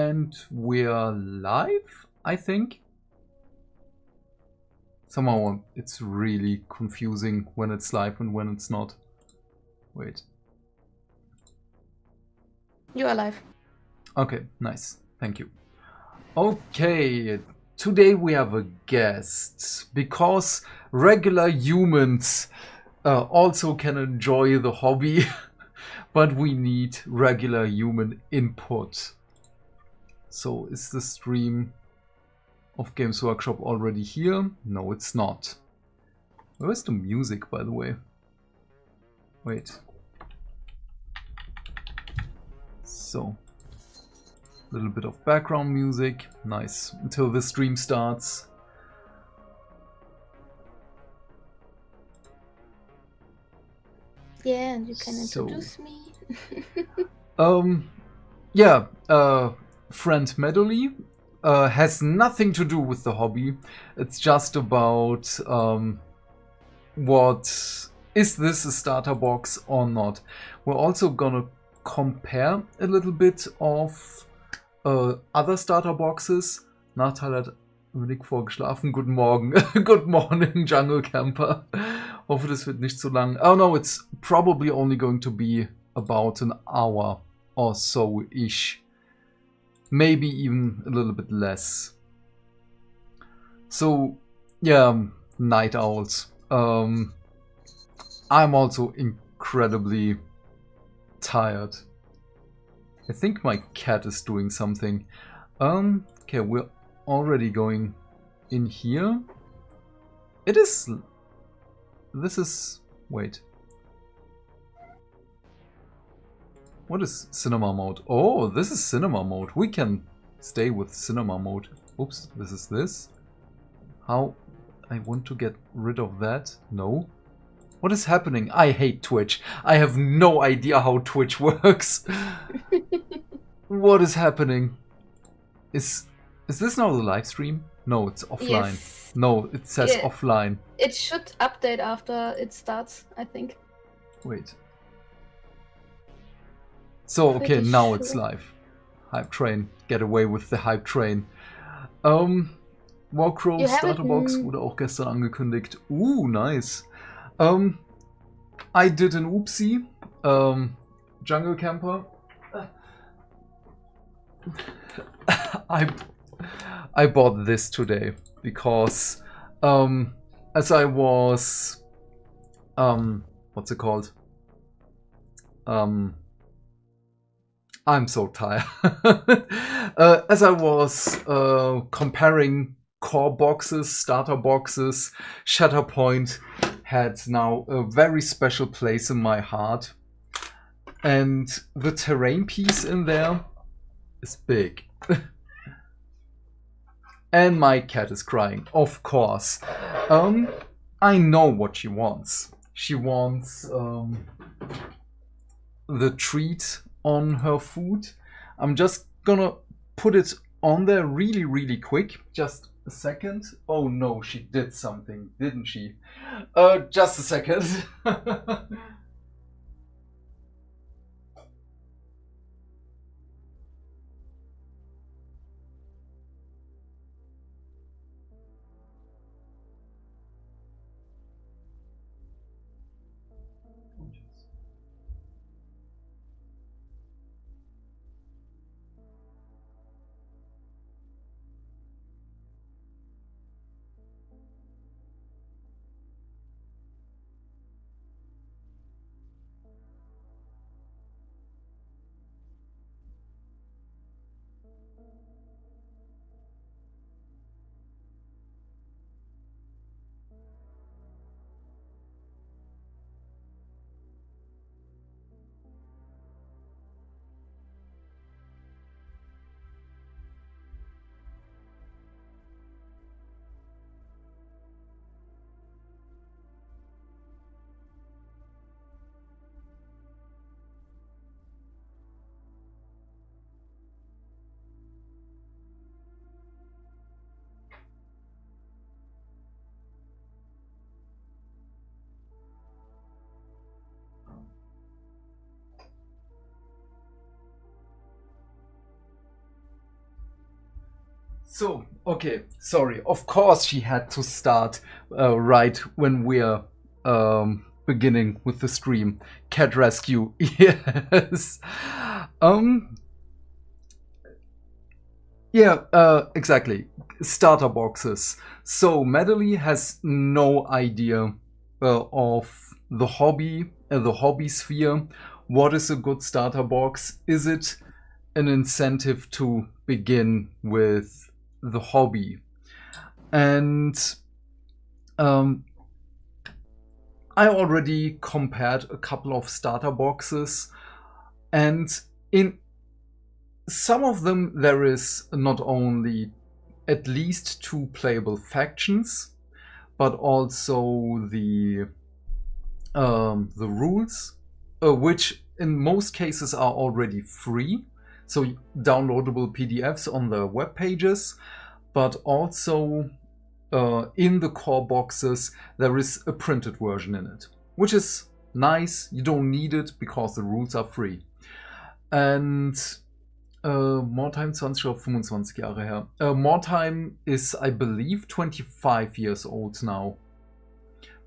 And we're live, I think. Somehow it's really confusing when it's live and when it's not. Wait. You are live. Okay, nice. Thank you. Okay, today we have a guest. Because regular humans also can enjoy the hobby, but we need regular human input. So is the stream of Games Workshop already here? No, it's not. Where's the music, by the way? Wait. So, a little bit of background music. Nice. Until the stream starts. Yeah, and you can introduce me. Yeah, friend Medley has nothing to do with the hobby. It's just about what is this a starter box or not. We're also gonna compare a little bit of other starter boxes. Nachteil hat wenig vorgeschlafen. Guten Morgen. Good morning, Jungle Camper. Hoffe, das wird nicht so lang. Oh no, it's probably only going to be about an hour or so-ish. Maybe even a little bit less. So, yeah, night owls. I'm also incredibly tired. I think my cat is doing something. Okay, we're already going in here. It is... This is... Wait. What is cinema mode? Oh, this is cinema mode. We can stay with cinema mode. Oops, this is this. How? I want to get rid of that. No. What is happening? I hate Twitch. I have no idea how Twitch works. What is happening? Is this now the live stream? No, it's offline. Yes. No, it says offline. It should update after it starts, I think. Wait. So, okay, now it's live. Hype train. Get away with the hype train. Warcrow Starterbox wurde auch gestern angekündigt. Nice. I did an oopsie. Jungle Camper. I bought this today because as I was what's it called? I'm so tired. As I was comparing core boxes, starter boxes, Shatterpoint had now a very special place in my heart. And the terrain piece in there is big. And my cat is crying, of course. I know what she wants. She wants the treat on her food. I'm just gonna put it on there really, really quick. Just a second. Oh no, she did something, didn't she? Just a second. So, okay, sorry. Of course, she had to start right when we're beginning with the stream. Cat rescue, yes. Um, yeah, exactly. Starter boxes. So, Madeline has no idea of the hobby sphere. What is a good starter box? Is it an incentive to begin with the hobby? And um, I already compared a couple of starter boxes, and in some of them there is not only at least 2 playable factions, but also the rules, which in most cases are already free, so downloadable PDFs on the web pages, but also in the core boxes there is a printed version in it, which is nice. You don't need it because the rules are free. And Mortime 20 oder 25 Jahre her. Mortime is, I believe, 25 years old now.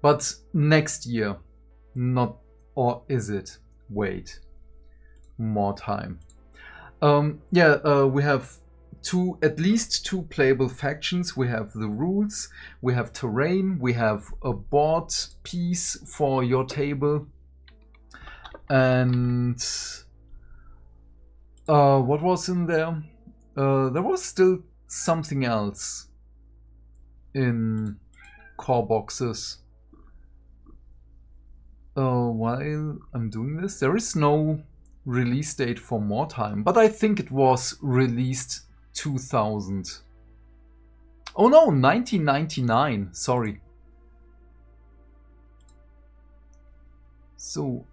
But next year, not, or is it? Wait. Mortime. We have at least 2 playable factions. We have the rules, we have terrain, we have a board piece for your table, and what was in there? There was still something else in core boxes. While I'm doing this, there is no release date for Mortime, but I think it was released 2000. Oh no, 1999, sorry. So,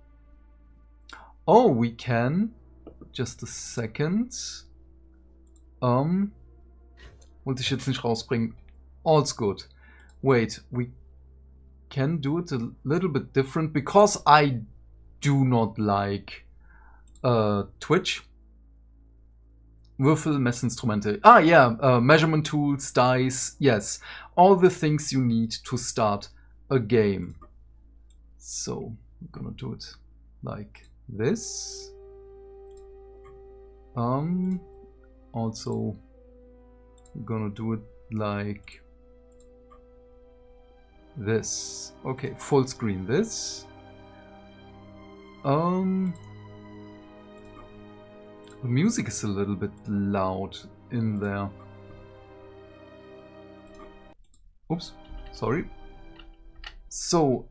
oh, we can, just a second. Wollte ich jetzt nicht rausbringen. All's good. Wait, we can do it a little bit different because I do not like Twitch. Würfel, Messinstrumente. Ah, yeah, measurement tools, dice, yes. All the things you need to start a game. So, I'm gonna do it like this. Also, I'm gonna do it like this. Okay, full screen this. The music is a little bit loud in there. Oops, sorry. So,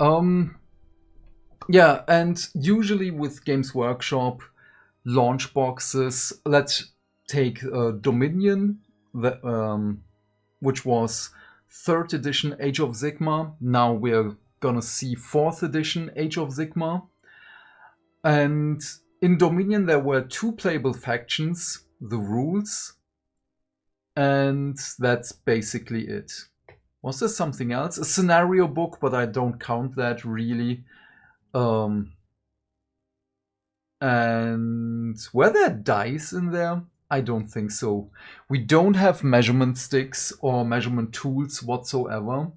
yeah, and usually with Games Workshop launch boxes, let's take Dominion, which was 3rd edition Age of Sigmar. Now we're gonna see 4th edition Age of Sigmar. And in Dominion there were 2 playable factions, the rules, and that's basically it. Was there something else? A scenario book, but I don't count that really. And were there dice in there? I don't think so. We don't have measurement sticks or measurement tools whatsoever.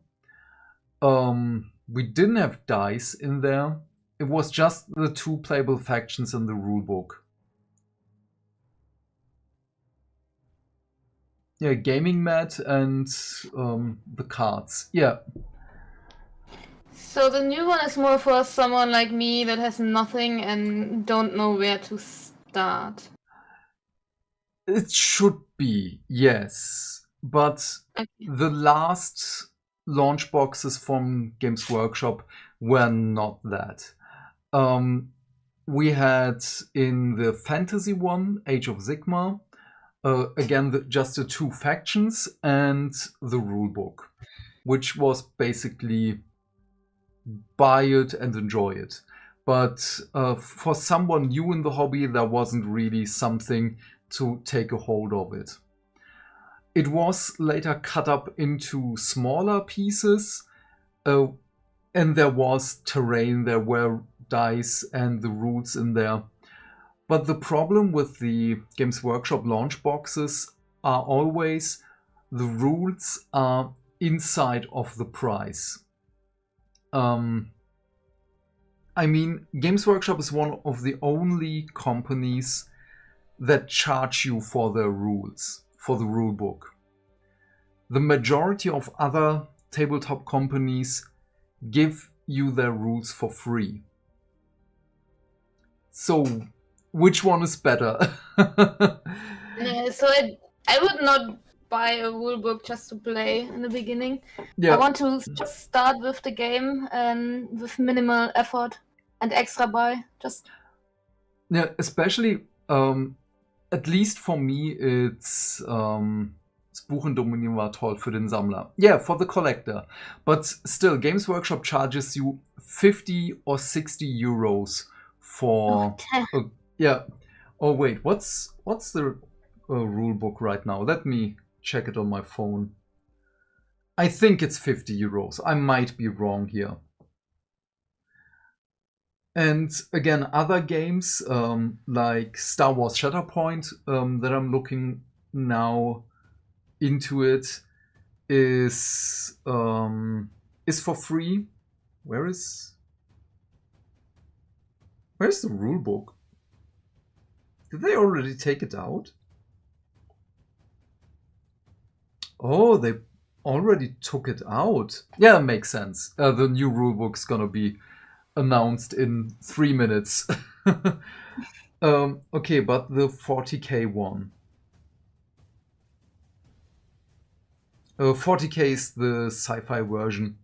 We didn't have dice in there. It was just the 2 playable factions in the rulebook. Yeah, gaming mat and the cards. Yeah. So the new one is more for someone like me that has nothing and don't know where to start. It should be, yes. But Okay. the last launch boxes from Games Workshop were not that. We had in the fantasy one, Age of Sigmar, again, just the 2 factions and the rulebook, which was basically buy it and enjoy it. But for someone new in the hobby, there wasn't really something to take a hold of it. It was later cut up into smaller pieces, and there was terrain, there were dice and the rules in there. But the problem with the Games Workshop launch boxes are always the rules are inside of the price. I mean, Games Workshop is one of the only companies that charge you for their rules, for the rule book. The majority of other tabletop companies give you their rules for free. So, which one is better? So I would not buy a rule book just to play in the beginning. Yeah. I want to just start with the game and with minimal effort and extra buy. Yeah, especially at least for me, it's das Buch in Dominion war toll für den Sammler. Yeah, for the collector. But still, Games Workshop charges you 50 or 60 euros for... yeah. Oh, wait, what's the rule book right now? Let me check it on my phone. I think it's 50 euros. I might be wrong here. And again, other games like Star Wars Shatterpoint that I'm looking now into it is for free. Where's the rule book? Did they already take it out? Oh, they already took it out. Yeah, makes sense. The new rule book's gonna be announced in 3 minutes. Okay, but the 40k one. 40k is the sci-fi version.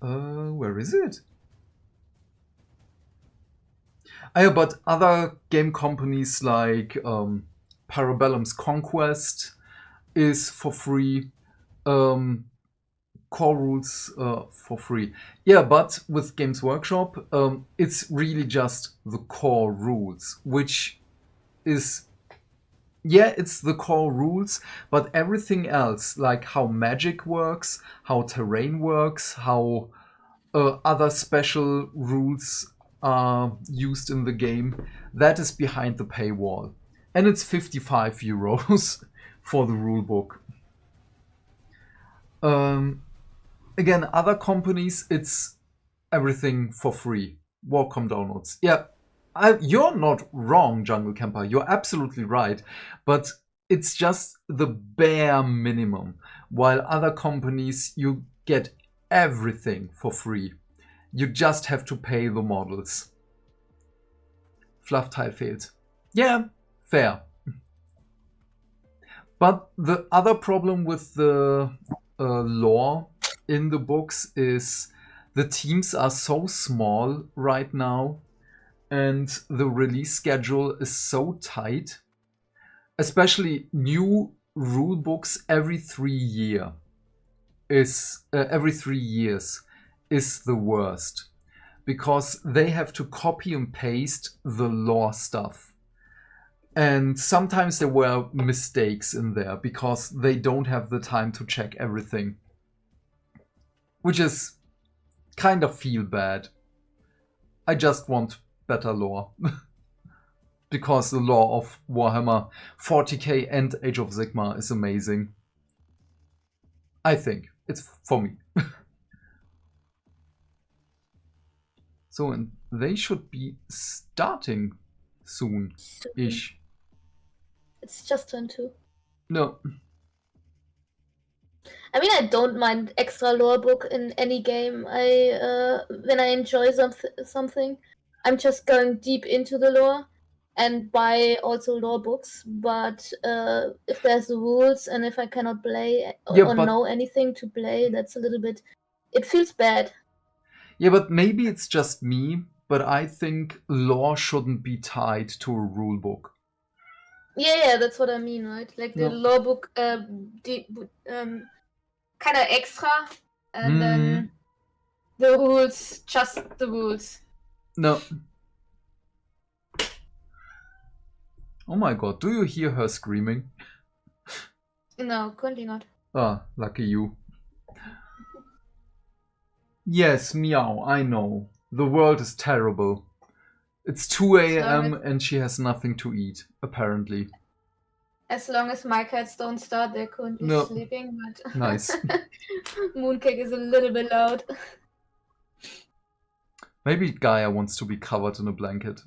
Where is it? Yeah, but other game companies like Parabellum's Conquest is for free. Core rules for free. Yeah, but with Games Workshop, it's really just the core rules, which is... yeah, it's the core rules, but everything else, like how magic works, how terrain works, how other special rules are used in the game, that is behind the paywall. And it's 55 euros for the rulebook. Again, other companies, it's everything for free. Warcom downloads. Yeah, you're not wrong, Jungle Camper. You're absolutely right. But it's just the bare minimum. While other companies, you get everything for free. You just have to pay the models. Fluff tile failed. Yeah, fair. But the other problem with the lore in the books is the teams are so small right now and the release schedule is so tight. Especially new rule books every 3 years is the worst, because they have to copy and paste the lore stuff. And sometimes there were mistakes in there because they don't have the time to check everything. Which is kind of feel bad. I just want better lore. Because the lore of Warhammer 40k and Age of Sigmar is amazing. I think. It's for me. So, and they should be starting soon-ish. It's just turn 2. No. I mean, I don't mind extra lore book in any game. When I enjoy something, I'm just going deep into the lore and buy also lore books. But if there's the rules and if I cannot play or know anything to play, that's a little bit... it feels bad. Yeah, but maybe it's just me, but I think lore shouldn't be tied to a rule book. Yeah, that's what I mean, right? Like the lore book, kind of extra, and then the rules, just the rules. No. Oh my god, do you hear her screaming? No, currently not. Ah, lucky you. Yes, meow, I know. The world is terrible. It's 2 a.m. and she has nothing to eat, apparently. As long as my cats don't start, they're currently No. sleeping, but Nice. Mooncake is a little bit loud. Maybe Gaia wants to be covered in a blanket.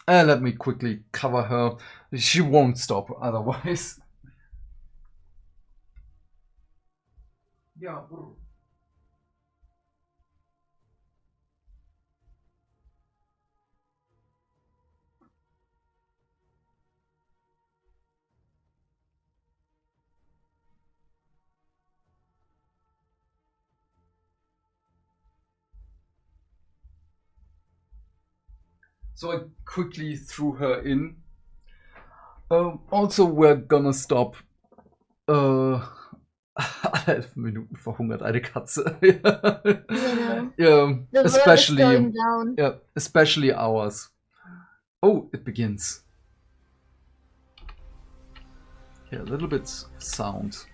Let me quickly cover her. She won't stop otherwise. Yeah. So I quickly threw her in. Also, we're gonna stop. 11 Minuten verhungert eine Katze. The especially, world is going down. yeah, especially ours. Oh, it begins. Yeah, a little bit of sound.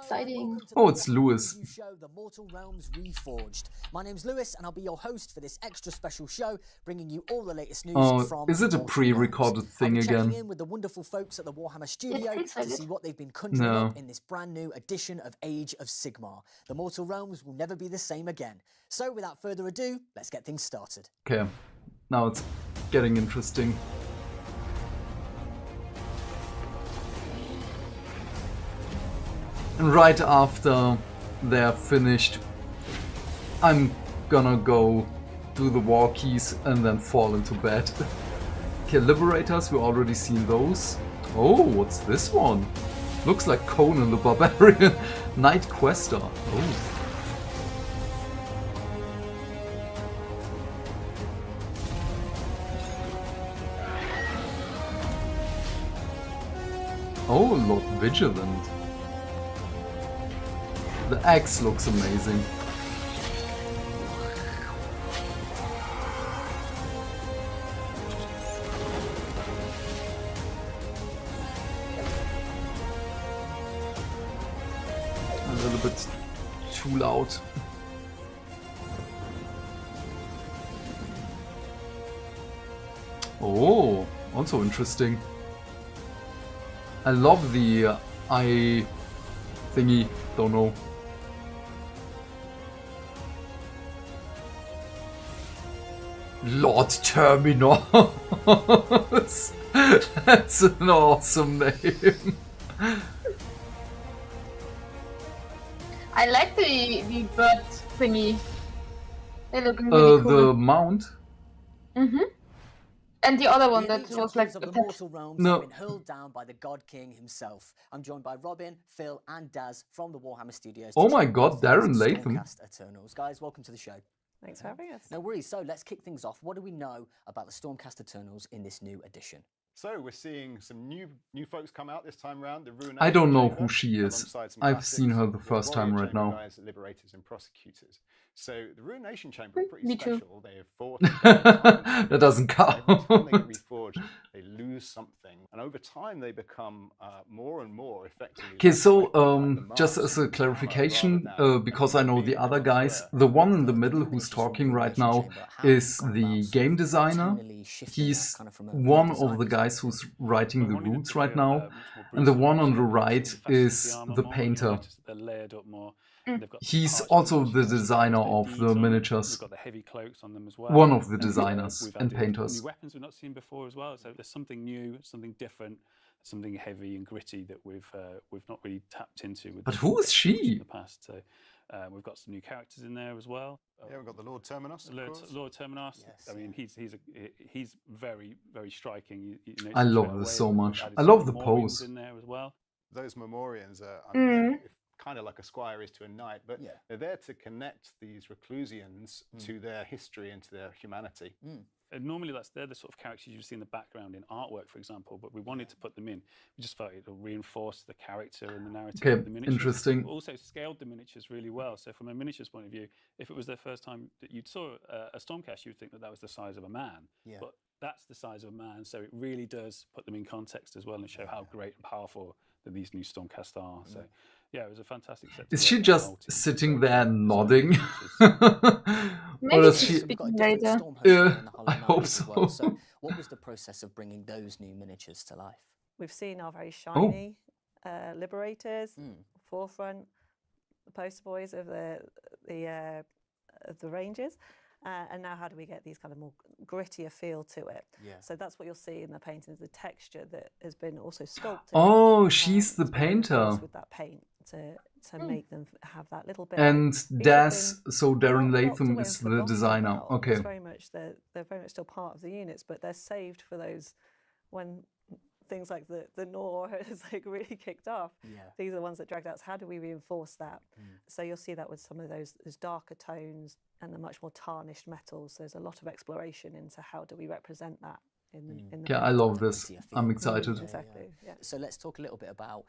Exciting. Oh, it's Lewis. Show, The Mortal Realms Reforged. My name's Lewis, and I'll be your host for this extra special show, bringing you all the latest news from. Is it a Mortal pre-recorded Realms. thing I'll be again? checking in with the wonderful folks at the Warhammer studio Like to see what they've been conjuring up in this brand new edition of Age of Sigmar. The Mortal Realms will never be the same again. So, without further ado, let's get things started. Okay, now it's getting interesting. And right after they're finished, I'm gonna go do the war keys and then fall into bed. Okay, Liberators, we've already seen those. Oh, what's this one? Looks like Conan the Barbarian. Night Quester. Oh. Oh, Lord Vigilant. The axe looks amazing. A little bit too loud. Oh, also interesting. I love the eye thingy, don't know. Lord Terminus! That's an awesome name. I like the bird thingy. They look really cool. The mount? And the other one The that elite was like champions a of the pet. Mortal Realms No. have been hurled down by the God King himself. I'm joined by Robin, Phil, and Daz from the Warhammer Studios. Oh to my chat god, about Darren things Latham. Stormcast Eternals. Guys, welcome to the show. Thanks for having us. No worries. So let's kick things off. What do we know about the Stormcast Eternals in this new edition? So we're seeing some new folks come out this time round. The Ruination I don't know Chamber, who she is. alongside some I've seen her the classics, first time Warrior right Chamber now. guys, Liberators and Prosecutors. So the Ruination Chamber are pretty Me too. special. They have fought. That doesn't count. Every time they get reforged, they lose something, and over time they become more and more effectively. Okay, so like the just masks as a of armor clarification, rather than because I know the being other what guys, were. the one in the middle who's talking right now is the game designer. He's one of the guys who's writing the routes right now, and the one on the right is the painter. They're layered up more. Mm. They've got He's parchment also which the has designer got of the beads on. miniatures. We've got the heavy cloaks on them as well. One of the And, designers we've and added painters. New weapons we've not seen before as well. So there's something new, something different, something heavy and gritty that we've not really tapped into. With But the who is Stormcast she? in the past? So we've got some new characters in there as well. Yeah, we've got the Lord Terminus. Of course. Lord Terminus. Yes, I mean, he's very very striking. You notice I him love straight this away. so We've much. added I some love the Memorians pose. in there as well. Those Memorians are kind of like a squire is to a knight, but Yeah. they're there to connect these Reclusians to their history and to their humanity. And normally they're the sort of characters you see in the background in artwork, for example, but we wanted to put them in. We just felt it will reinforce the character and the narrative Okay, of the miniatures. interesting. We also scaled the miniatures really well. So from a miniatures point of view, if it was the first time that you saw a Stormcast, you'd think that that was the size of a man. Yeah. But that's the size of a man, so it really does put them in context as well and show how great and powerful that these new Stormcast are. So yeah, it was a fantastic set. to Is work she on, just multi- sitting very there design nodding? miniatures. Maybe Or does she's she? We've got a speaking different later. Stormhost Yeah, in the Hollow I Knight hope as so. well. So What was the process of bringing those new miniatures to life? We've seen our very shiny liberators, forefront, the poster boys of the ranges. And now how do we get these kind of more grittier feel to it? Yeah. So that's what you'll see in the paintings, the texture that has been also sculpted. Oh, she's the painter. With that paint to make them have that little bit. And so Darren not Latham away is and the forgotten designer. about. Okay. It's very much they're very much still part of the units, but they're saved for those when things like the Nor has like really kicked off. Yeah. These are the ones that dragged out. So how do we reinforce that? So you'll see that with some of those darker tones and the much more tarnished metals. There's a lot of exploration into how do we represent that in the Yeah, I love this. I'm excited. Exactly. Yeah. So let's talk a little bit about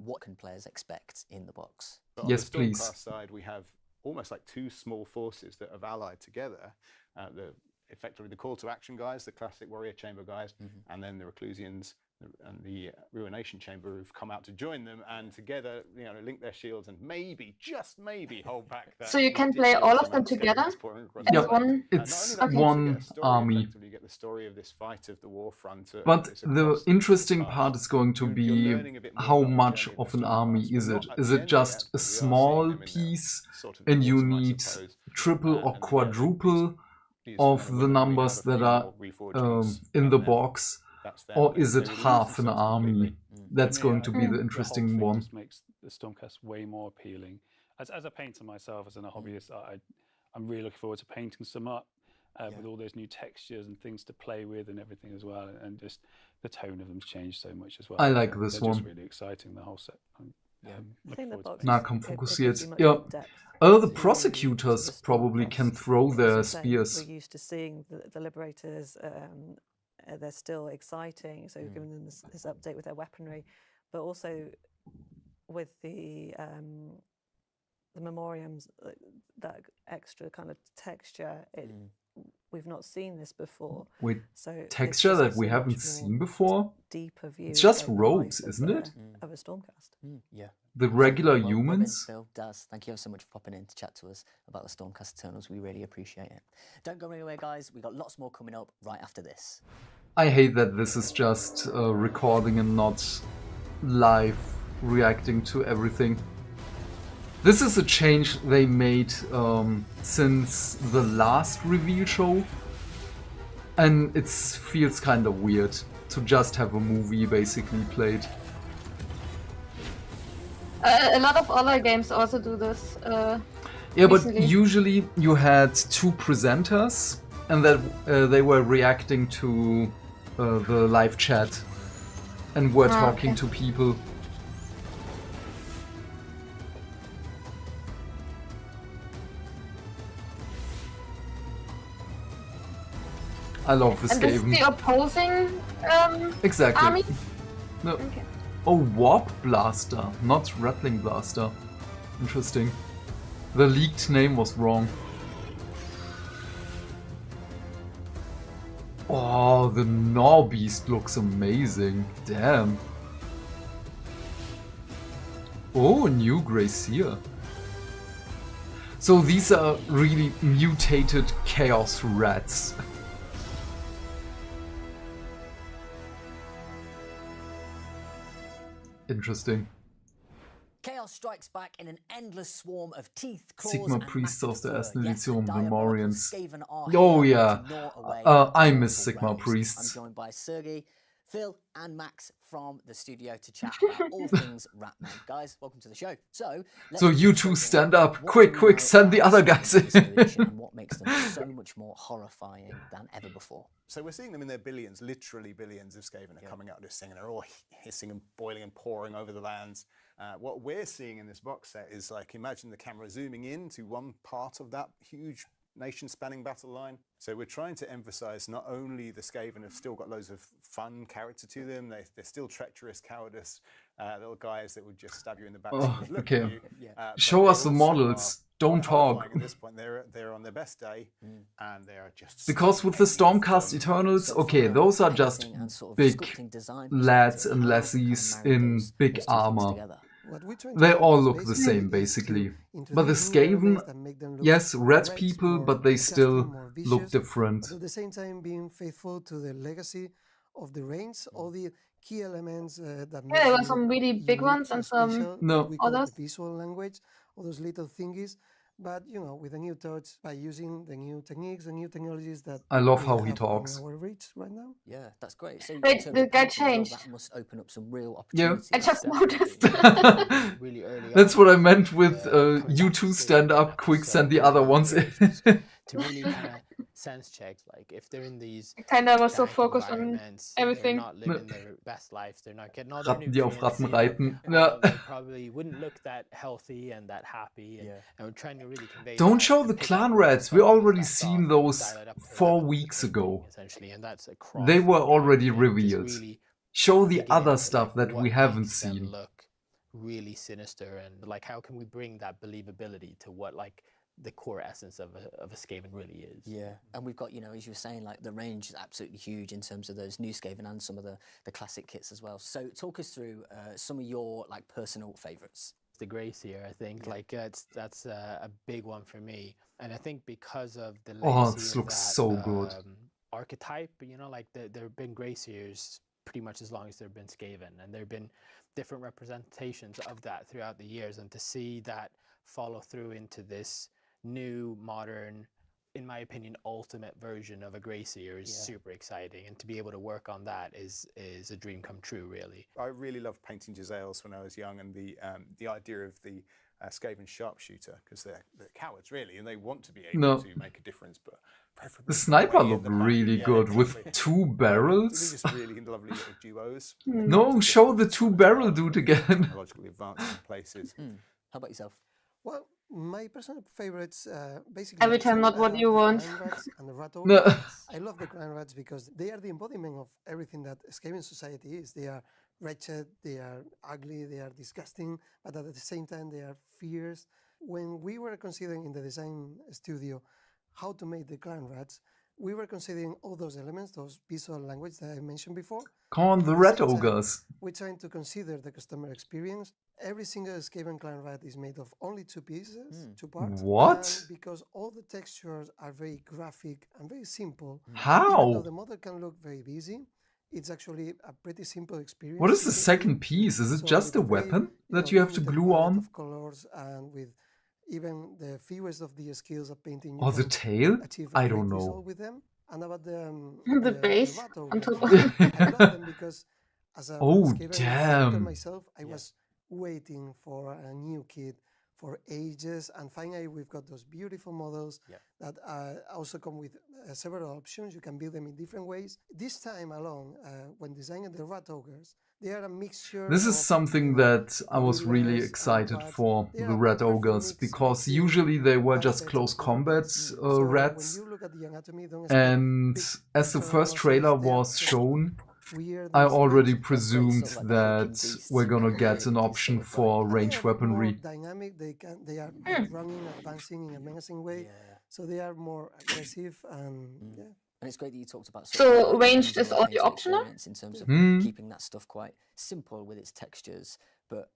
what can players expect in the box. But Yes, on the please. Stormcast side, we have almost like two small forces that have allied together. Effectively, the call to action guys, the classic warrior chamber guys, and then the Reclusians and the Ruination Chamber who've come out to join them, and together, link their shields and maybe, just maybe, hold back that. So you can play all of them together? Yeah, one? it's Not only that, one you get a story, army. effectively, you get the story of this fight of the war front. But it's the across interesting past. part is going to You're be learning a bit more how about the much journey of the an army Stormcast. is We're it? not at Is the it end just yet, a but we are seeing small them in their piece sort of and you autumn, I need suppose. triple or And quadruple these of men and the women, we numbers have a that few are more reforgings in the and then box? that's them, Or but is they it would lose half an themselves army? completely. That's For me, going to be the whole interesting thing one. just makes the Stormcast way more appealing. As a painter myself, as a hobbyist, I'm really looking forward to painting some up with all those new textures and things to play with and everything as well. And just the tone of them's changed so much as well. I like this They're one. just really exciting, the whole set. I think the box Nahkampf it gives fokussiert. you much Ja. more depth Oh, the to prosecutors the probably Stormcast. can throw As their I say, spears. We're used to seeing the liberators. They're still exciting. So we've given them this update with their weaponry, but also with the memoriams, that extra kind of texture. We've not seen this before. Wait, So this texture gives that us we a haven't much seen more before? deeper view. It's just of the robes, life of isn't it? Of a Stormcast. Yeah. The regular Well, Robin, humans? Phil, Daz, thank you ever so much for popping in to chat to us about the Stormcast Eternals. We really appreciate it. Don't go anywhere, guys. We've got lots more coming up right after this. I hate that this is just recording and not live reacting to everything. This is a change they made since the last reveal show, and it feels kind of weird to just have a movie basically played. A lot of other games also do this. Yeah, but recently. usually you had two presenters, and that they were reacting to the live chat and were talking to people. I love this And this is game. the opposing Exactly. army? No. Okay. Oh, Warp Blaster, not Rattling Blaster. Interesting. The leaked name was wrong. Oh, the Gnaw Beast looks amazing. Damn. Oh, new Gracier. So these are really mutated Chaos Rats. Interesting. Chaos strikes back in an endless swarm of teeth, claws, Sigmar and Priests massive aus der fur. ersten Yes, the Edition, diabolical Memorians. Skaven are Oh, here yeah. to gnaw away I at miss powerful Sigmar realms. Priests. I'm joined by Sergey, Phil, and Max from the studio to chat about all things Ratman. Guys, welcome to the show. So So you two stand up. Quick, quick, send the other guys in. and what makes them so much more horrifying than ever before. So we're seeing them in their billions, literally billions of Skaven are coming out of this thing, and they're all hissing and boiling and pouring over the lands. What we're seeing in this box set is like, imagine the camera zooming in to one part of that huge nation-spanning battle line. So we're trying to emphasize not only the Skaven have still got loads of fun character to them, they're still treacherous, cowardice, little guys that would just stab you in the back. Oh, look okay. at you. But Show they us the also models. are Don't quite horrifying talk. At this point, they're on their best day, and they are just Because with the Stormcast Eternals, So okay, from a those are just painting and sort of big sculpting design lads perspective, and how can lassies marry in those big two things armor. together? They all look the same, basically. But the Skaven, yes, red people, but they still look different. But at the same time, being faithful to the legacy of the range, all the key elements that make there were them some look really big unique ones or and some special, No. we call it others. the visual language, all those little thingies. But with a new touch, by using the new techniques, the new technologies that I love we how he have talks. on our reach right now. Yeah, that's great. So Wait, in terms the of guy painting as well, changed. that must open up some real Yeah. opportunities. I just noticed. Really early That's on, what I meant with coming back you to two Skaven, stand up, have quick to send the set other really ones high in. expectations to really kind of sense check, like if they're in these Kinda was so dank focused on environments, everything. they're not living their best lives, they're not getting all their Ratten, die auf nutrients, Ratten reiten. they Ja. probably wouldn't look that healthy and that happy, and we're trying to really convey Don't that show and the pick up clan where the rats. We sculpting is already left seen off and those dial it up to the 4 level of the weeks painting, ago. essentially, and that's across They the were entire already thing, just revealed. really Show the digging other into, stuff like, that what we haven't makes them seen. look really sinister, and like how can we bring that believability to what like the core essence of a Skaven really is. Yeah, and we've got, as you were saying, like the range is absolutely huge in terms of those new Skaven and some of the classic kits as well. So talk us through some of your like personal favourites. The Gracier, I think, like that's a big one for me, and I think because of the legacy this of looks that, so good. archetype, like there have been Graciers pretty much as long as there have been Skaven, and there have been different representations of that throughout the years, and to see that follow through into this new, modern, in my opinion, ultimate version of a Gracier is super exciting, and to be able to work on that is a dream come true, really. I really loved painting Giselles when I was young, and the idea of the Skaven sharpshooter, because they're cowards really, and they want to be able to make a difference, but preferably the sniper way in looked the back. really good with exactly. 2 barrels. They're just really lovely little duos. No, show the 2 barrel dude again. Technologically advanced in places. How about yourself? Well, my personal favorites, basically Every time not what you the want. clan rats and the rat No. ogres. I love the clan rats because they are the embodiment of everything that Skaven society is. They are wretched, they are ugly, they are disgusting, but at the same time they are fierce. When we were considering in the design studio how to make the clan rats, we were considering all those elements, those visual language that I mentioned before. Come on, the red ogres. We're trying to consider the customer experience. Every single Skaven clan rat is made of only 2 pieces, 2 parts. What? And because all the textures are very graphic and very simple. Even How? though the model can look very busy, it's actually a pretty simple experience. What is the to paint. second piece? Is it So just a with very, weapon that you have to limited glue palette on? of colors and with even the fewest of the skills of painting. you Or the can tail? achieve a I great don't result know. with them. And about The base rat on ogres, top of it. I love them because as a Oh, Skaven damn. painter myself, I was waiting for a new kit for ages, and finally we've got those beautiful models that also come with several options. You can build them in different ways. This time along, when designing the rat ogres, they are a mixture. This is of, something that I was really gorillas and excited rats. for, They the are red perfect ogres, mix because between usually they were just bipeds close and combat quadrupeds. So rats. when you look at the anatomy, don't expect And big as the pectoral first trailer muscles. They are was just shown, weird I and already strange. presumed sort of like the hulking that beasts we're you gonna kind of get create an these option sort of for And they range are more weaponry. dynamic. They are running, advancing in a menacing way. So they are more aggressive and And it's great that you talked about So ranged using is the only painting optional? experience in terms of Hmm. keeping that stuff quite simple with its textures. But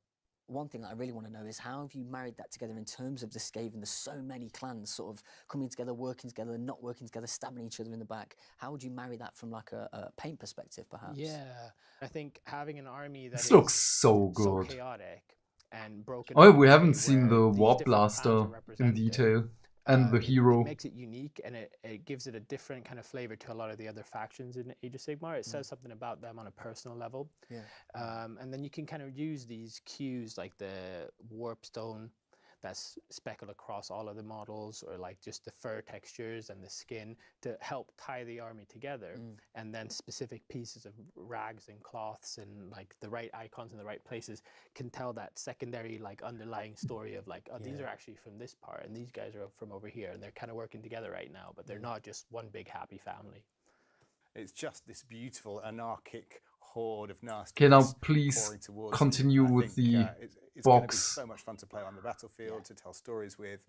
one thing that I really want to know is how have you married that together in terms of the Skaven? There's so many clans sort of coming together, working together, not working together, stabbing each other in the back. How would you marry that from like a paint perspective, perhaps? Yeah, I think having an army that This is looks so so good. chaotic and broken. Oh, up we in a haven't way seen where the these Warp different clans Blaster are in represented, detail. And the it hero. makes it unique, and it gives it a different kind of flavor to a lot of the other factions in Age of Sigmar. It says something about them on a personal level. And then you can kind of use these cues like the warp stone that's speckled across all of the models, or like just the fur textures and the skin to help tie the army together. And then specific pieces of rags and cloths and like the right icons in the right places can tell that secondary like underlying story of like, oh, these are actually from this part and these guys are from over here, and they're kind of working together right now, but they're not just one big happy family. It's just this beautiful anarchic horde of nasty. Okay, now please continue with the it's going to be box. so much fun to play on the battlefield, to tell stories with,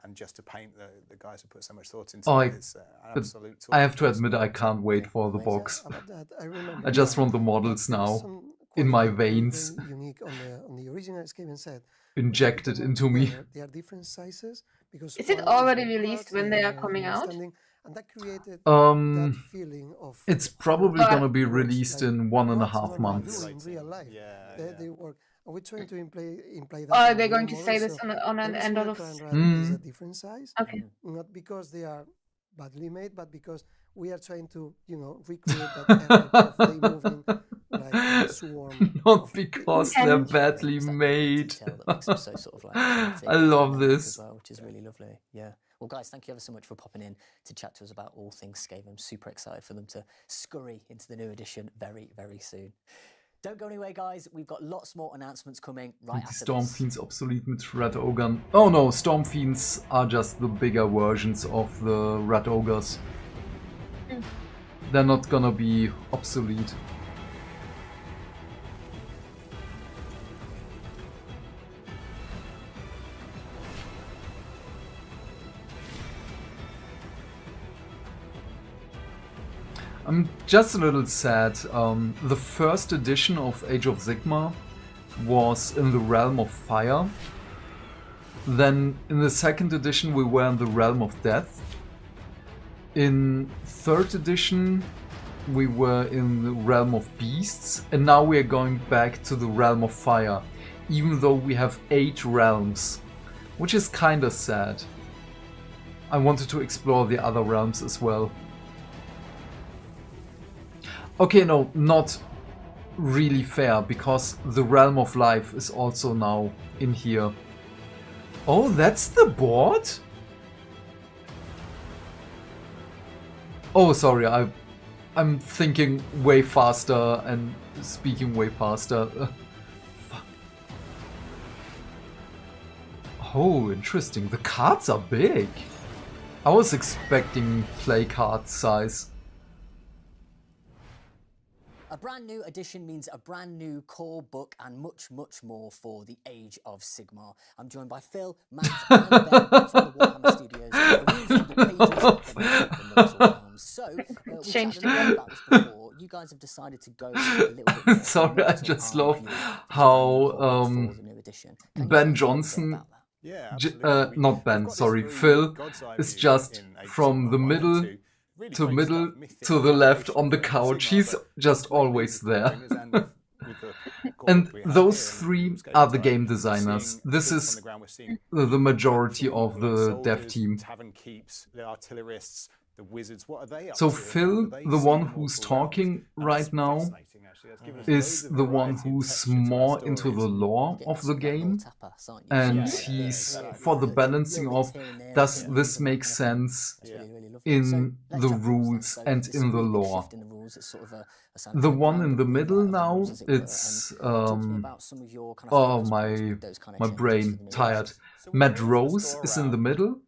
and just to paint the guys who put so much thought into it. It's an absolute. I have to admit, I can't wait for the box. About that, I remember I just want the models now. some in my veins. Very unique on the original Skaven set. Injected into me. They are different sizes because Is it already released when they are coming out? And that created that feeling of. It's probably gonna be released in 1.5 months. In real life, they work. And we're trying to imply that. Are they going to say this on an endorse? Is a different size. Okay. Not because they are badly made, but because we are trying to, recreate that effect of they moving like a swarm. Not because they're badly made. I love this. Well, which is really lovely. Yeah. Well, guys, thank you ever so much for popping in to chat to us about all things Skaven. I'm super excited for them to scurry into the new edition very, very soon. Don't go anywhere, guys. We've got lots more announcements coming right after Storm this. Fiends obsolete mit Red Ogre. Oh no, Storm Fiends are just the bigger versions of the Red Ogres. They're not gonna be obsolete. I'm just a little sad. The first edition of Age of Sigmar was in the realm of fire. Then in the second edition we were in the realm of death. In third edition we were in the realm of beasts. And now we are going back to the realm of fire. Even though we have 8 realms. Which is kinda sad. I wanted to explore the other realms as well. Okay, no, not really fair, because the Realm of Life is also now in here. Oh, that's the board? Oh, sorry, I'm thinking way faster and speaking way faster. Fuck. Oh, interesting. The cards are big. I was expecting play card size. A brand new edition means a brand new core book and much, much more for the Age of Sigmar. I'm joined by Phil, Matt, and Ben from the Warhammer Studios to review the pages of the Mortal Realms. So, we chatted a lot about this before. You guys have decided to go a little bit more. Sorry, I just love how Ben Johnson, not Ben, sorry, Phil, is just from the middle to the left on the couch. He's just always there. And those 3 are the game designers. This is the majority of the dev team. The wizards, what are they up so to? Phil, the one who's talking right now, is the one who's more into the lore of the game, and he's for the balancing of does this make sense in the rules and in the lore. The one in the middle now, it's oh my brain tired. Matt Rose is in the middle.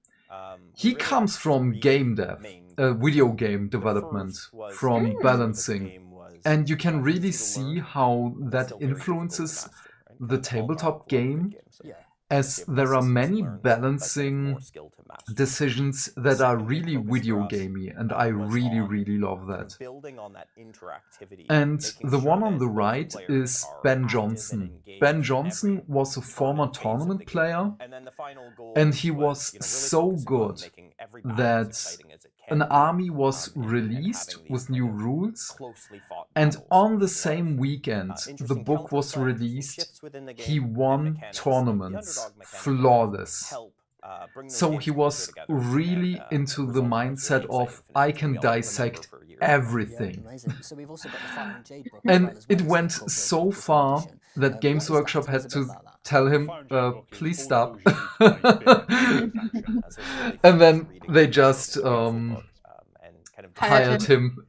He comes from game dev, video game development, from balancing, and you can really see how that influences the tabletop game, as there are many balancing decisions that are really video gamey, and I really love that. And the one on the right is Ben Johnson. Ben Johnson was a former tournament player, and he was so good that an army was released with new rules, and on the same weekend the book was released, he won tournaments flawless. So he was really into the mindset of I can dissect everything. And it went so far that Games Workshop had to tell him, please stop. And then they just hired him,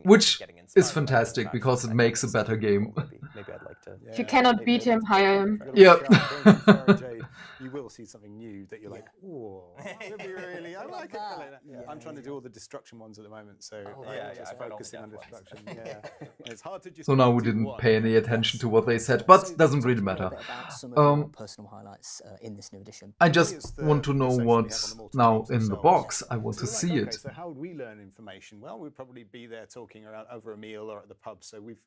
which is fantastic because it makes a better game. If you cannot beat him, hire him. Yep. You will see something new that you're like, oh, really, I like it. I'm trying to do all the destruction ones at the moment, so just focusing on destruction. It's hard to just. So now we didn't pay any attention to what they said, but it doesn't really matter. Personal highlights in this new edition. I just want to know what's now in the box. I want to see it. So how would we learn information? Well, we'd probably be there talking around over a meal or at the pub. So we've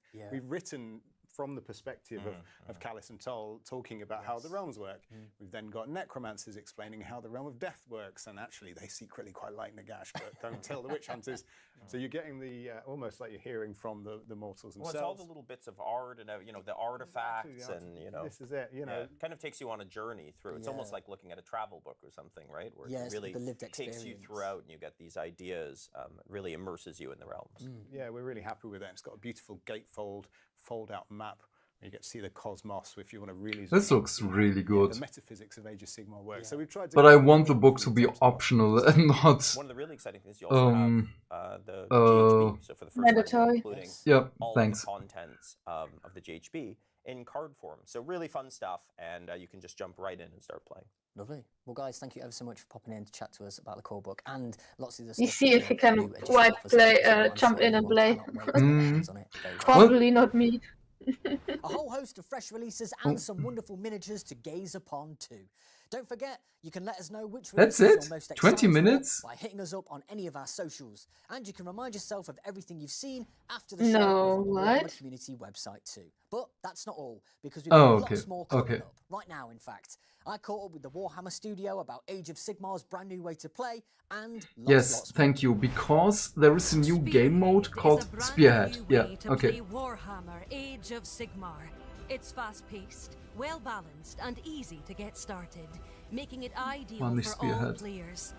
written from the perspective of Callus and Toll talking about how the realms work. We've then got necromancers explaining how the realm of death works, and actually they secretly quite like Nagash, but don't tell the witch hunters. So you're getting the almost like you're hearing from the mortals themselves. Well, it's all the little bits of art and the artifacts, and this is it. it kind of takes you on a journey through. It's almost like looking at a travel book or something, right? Where it really takes you throughout, and you get these ideas. Really immerses you in the realms. Yeah, we're really happy with that. It's got a beautiful gatefold, fold-out map. You get to see the cosmos if you want to really. This looks really good. The metaphysics of Age of Sigmar work. So we've tried to. But I want the book to be optional and not. One of the really exciting things you also have the GHB. So for the first time, including all of the contents of the GHB in card form. So really fun stuff, and you can just jump right in and start playing. Lovely. Well, guys, thank you ever so much for popping in to chat to us about the core book and lots of the You stuff. see if you can jump in and play. Probably not me. A whole host of fresh releases and some wonderful miniatures to gaze upon too. Don't forget, you can let us know which That's releases it? you're most 20 excited minutes? for by hitting us up on any of our socials. And you can remind yourself of everything you've seen after the show on the Warhammer community website too. But that's not all, because we've got lots more coming up. Right now, in fact. I caught up with the Warhammer studio about Age of Sigmar's brand new way to play, and lots thank you, because there is a new game mode called Spearhead. Play Warhammer Age of Sigmar. It's fast-paced, well-balanced, and easy to get started, making it ideal for all players.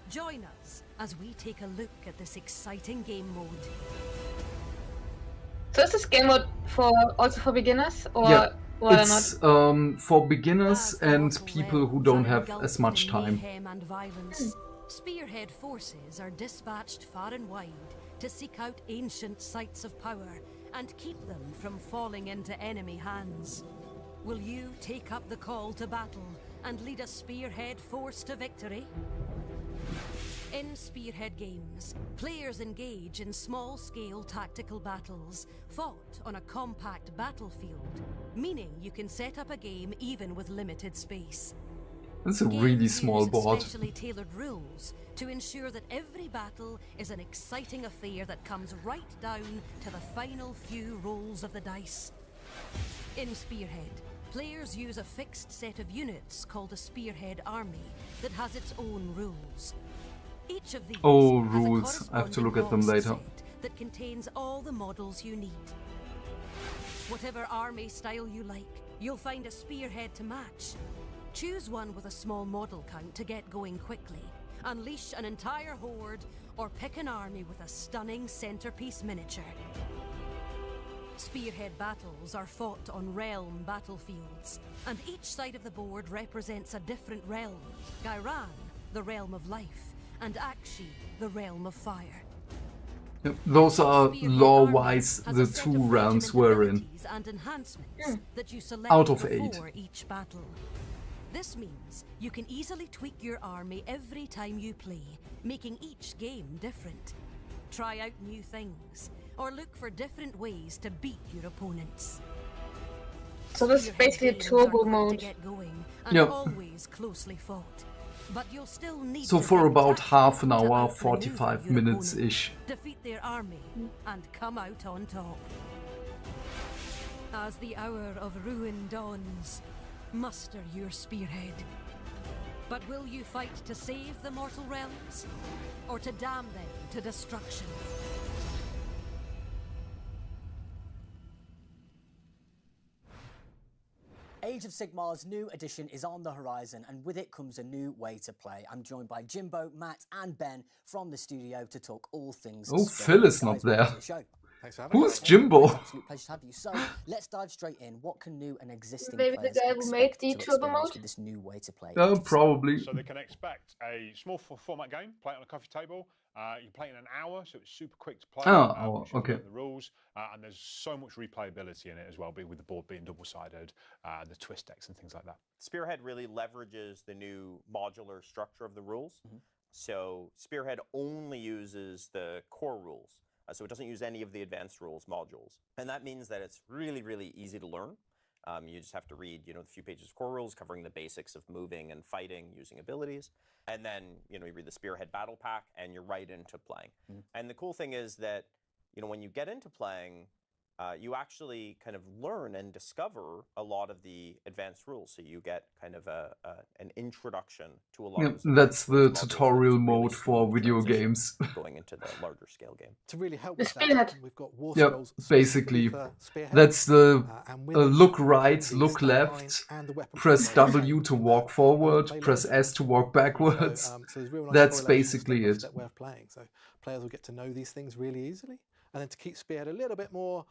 Join us as we take a look at this exciting game mode. So is this game mode also for beginners, or? It's for beginners and people who don't have as much time. And violence. Spearhead forces are dispatched far and wide to seek out ancient sites of power and keep them from falling into enemy hands. Will you take up the call to battle and lead a Spearhead force to victory? In Spearhead games, players engage in small-scale tactical battles, fought on a compact battlefield, meaning you can set up a game even with limited space. That's a really small board. Specially tailored rules to ensure that every battle is an exciting affair that comes right down to the final few rolls of the dice. In Spearhead, players use a fixed set of units called a Spearhead army that has its own rules. Each of these rules. I have to look at them later. That contains all the models you need. Whatever army style you like, you'll find a Spearhead to match. Choose one with a small model count to get going quickly. Unleash an entire horde, or pick an army with a stunning centerpiece miniature. Spearhead battles are fought on realm battlefields, and each side of the board represents a different realm. Gairan, the realm of life, and Akshi, the realm of fire. Those are lore-wise the two realms we're in. And enhancements that you select out of 8. Each battle. This means you can easily tweak your army every time you play, making each game different. Try out new things, or look for different ways to beat your opponents. So this is basically a turbo mode. To get going and always closely fought. But you'll still need so for about half an hour, 45 minutes-ish. Defeat their army and come out on top. As the hour of ruin dawns, muster your Spearhead. But will you fight to save the mortal realms, or to damn them to destruction? Age of Sigmar's new edition is on the horizon, and with it comes a new way to play. I'm joined by Jimbo, Matt and Ben from the studio to talk all things. Oh, Phil is not there. Thanks for having Who's Jimbo? Absolute pleasure to have you. So let's dive straight in. What can new and existing Maybe players the guy who made the turbo mode? with this new way to play? Probably. So they can expect a small format game, play it on a coffee table. You can play it in an hour, so it's super quick to play. Okay. The rules, and there's so much replayability in it as well, with the board being double-sided, the twist decks and things like that. Spearhead really leverages the new modular structure of the rules. So Spearhead only uses the core rules. So it doesn't use any of the advanced rules modules. And that means that it's really, really easy to learn. You just have to read, the few pages of core rules covering the basics of moving and fighting using abilities. And then, you read the Spearhead battle pack and you're right into playing. And the cool thing is that, when you get into playing, you actually kind of learn and discover a lot of the advanced rules. So you get kind of an introduction to a lot of those that's the rules tutorial really mode for smooth video transition games. going into the larger scale game. To really help The with Spearhead. that, we've got war Yep, scrolls basically. for Spearhead. That's the And with it, look we right, can look the stat line left, and the weapon press profile W to between walk that forward, and press play S to walk backwards. So there's real nice That's correlation, basically it. step-by-step way of playing. So players will get to know these things really easily. And then to keep Spearhead a little bit more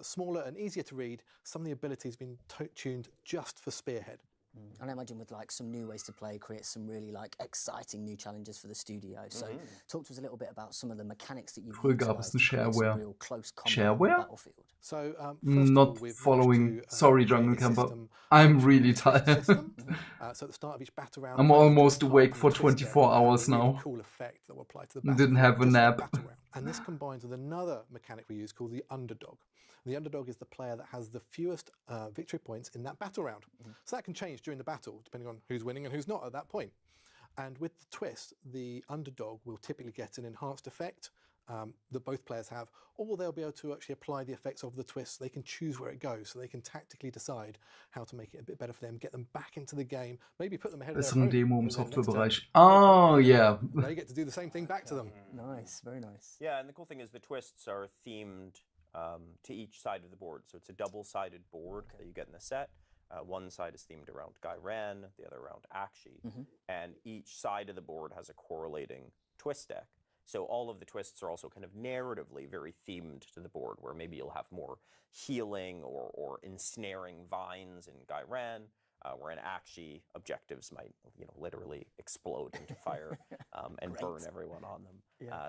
smaller and easier to read, some of the abilities have been tuned just for Spearhead. And I imagine with like some new ways to play, create some really like exciting new challenges for the studio. So talk to us a little bit about some of the mechanics that you've Früher gab utilised es ein to create some Shareware. real close combat on the Shareware? battlefield. So Not following. Sorry, Jungle Camper. I'm really tired. So at the start of each battle round, I'm almost awake for 24 hours really now. Cool effect that will apply to the Didn't have a just nap. battle round. And this combines with another mechanic we use called the underdog. The underdog is the player that has the fewest victory points in that battle round. So that can change during the battle, depending on who's winning and who's not at that point. And with the twist, the underdog will typically get an enhanced effect that both players have, or they'll be able to actually apply the effects of the twist. They can choose where it goes, so they can tactically decide how to make it a bit better for them, get them back into the game, maybe put them ahead of Das their ist ein opponent. Demo im and then next turn, Softwarebereich. Oh, yeah. They get to do the same thing back to them. Nice, very nice. Yeah, and the cool thing is the twists are themed to each side of the board. So it's a double-sided board that you get in the set. One side is themed around Gairan, the other around Akshi. And each side of the board has a correlating twist deck. So all of the twists are also kind of narratively very themed to the board, where maybe you'll have more healing or ensnaring vines in Gairan, where in Akshi objectives might literally explode into fire and burn everyone on them.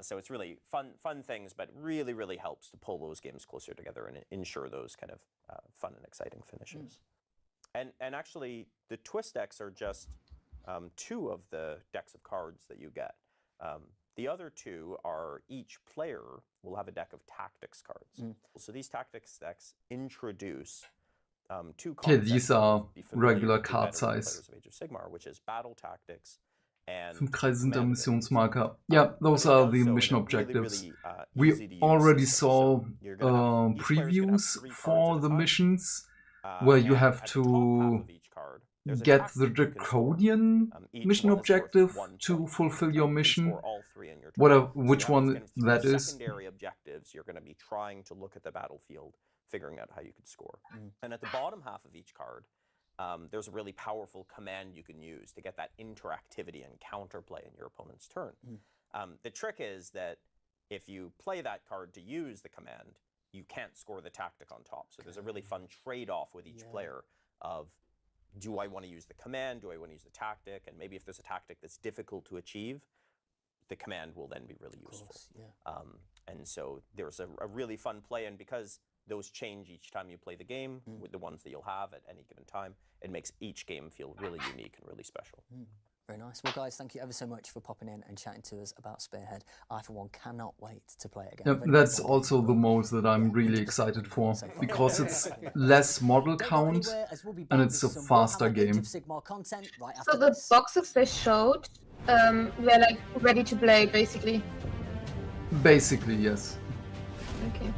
So it's really fun things, but really helps to pull those games closer together and ensure those kind of fun and exciting finishes. And actually, the twist decks are just two of the decks of cards that you get. The other two are each player will have a deck of tactics cards. So these tactics decks introduce two concepts. These are be familiar regular to card veteran size. players of Age of Sigmar, which is battle tactics and 5 Kreise sind der command abilities. Missionsmarker. Yeah, those But it are does the so in mission a objectives. easy We to use already system. saw So you're gonna have, each player's gonna have previews 3 cards for at a the time. missions where you And have at the top half to of each card, there's a get tactic the you can score. draconian Each mission one is worth objective 1 to point. fulfill your You can mission. score all 3 in your turn. Which So that means one kind of that through is. secondary objectives, you're going to be trying to look at the battlefield, figuring out how you could score. And at the bottom half of each card, there's a really powerful command you can use to get that interactivity and counterplay in your opponent's turn. The trick is that if you play that card to use the command, you can't score the tactic on top. So there's a really fun trade-off with each player of, do I want to use the command? Do I want to use the tactic? And maybe if there's a tactic that's difficult to achieve, the command will then be really useful. And so there's a really fun play, and because those change each time you play the game with the ones that you'll have at any given time, it makes each game feel really unique and really special. Very nice. Well, guys, thank you ever so much for popping in and chatting to us about Spearhead. I, for one, cannot wait to play it again. Yep, that's also the mode that I'm really excited for, because it's less model count and it's a faster game. So the boxes they showed, they're like ready to play, basically. Basically, yes. Okay.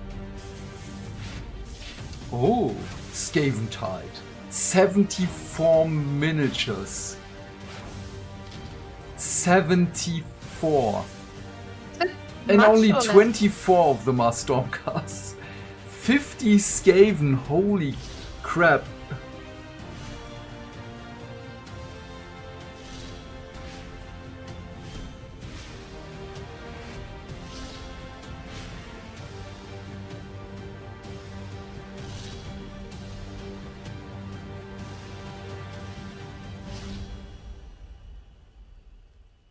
Oh, Skaventide. 74 miniatures. 74. And Much only or less? 24 of them are Stormcasts. 50 Skaven, holy crap.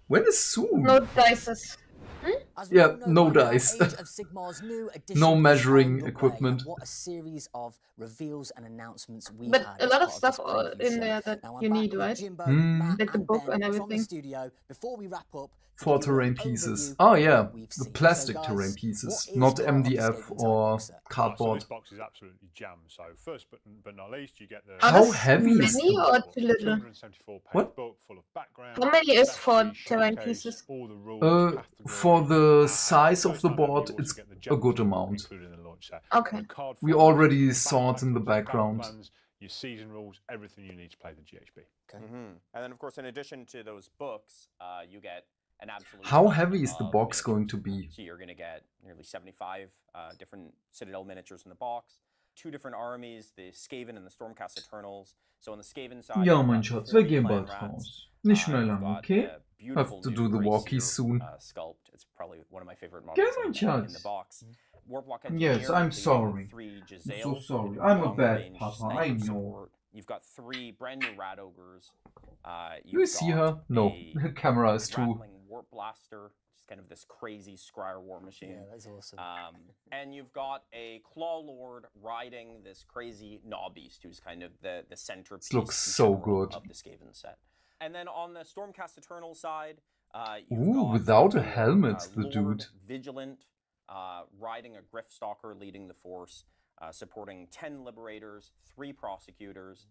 When is soon? No dices. As we Yeah, all know no by now, dice. Age of Sigmar's new edition No is measuring on the way, equipment. and what a series of reveals and announcements we've But had a as lot of part stuff this preview in show. there that Now, I'm you back need, with right? Jimbo, Mm. Matt, Like the and book Ben and from the everything. studio. Before we wrap up, to For give you an terrain overview pieces. of Oh yeah, what we've the seen. plastic So, terrain guys, pieces, what is not part of the MDF Skaventide or box set? So cardboard. this box is absolutely jammed. So first but not least, you get the Are How those heavy is many the or too little? 274 page What? book full of background. How many is for actually terrain showcase pieces? all the rules, For categories, the and size of first the time board, you also it's get the a gem good tool amount. included in the launch. set. Okay. We already saw it in the background. Plans, your season rules, everything you need to play the GHB. Okay. And then, of course, in addition to those books, you get an absolute. How heavy is the box going to be? So you're going to get nearly 75 different Citadel miniatures in the box. 2 different armies, the Skaven and the Stormcast Eternals. So on the Skaven side, Ja, mein Schatz, wir gehen bald raus. Nicht mehr lang, okay? Have to do the walkies soon. Sculpt. It's probably one of my favorite models in the box. Warpwalk Engineer, Yes, I'm sorry. 3 I'm so Jezzail, sorry. I'm a bad range papa, sniper I know. support. You've got 3 brand new Rat Ogres. Do you see her? No, the camera is too. Rattling Warp Blaster, just kind of this crazy Scryer war machine. Yeah, that's awesome. And you've got a Claw Lord riding this crazy Gnaw Beast, who's kind of the centerpiece. This looks so good. Of the Skaven set. And then on the Stormcast Eternal side, Ooh, without a helmet, the Lord dude. Vigilant, riding a Griffstalker, leading the force, supporting 10 Liberators, 3 Prosecutors,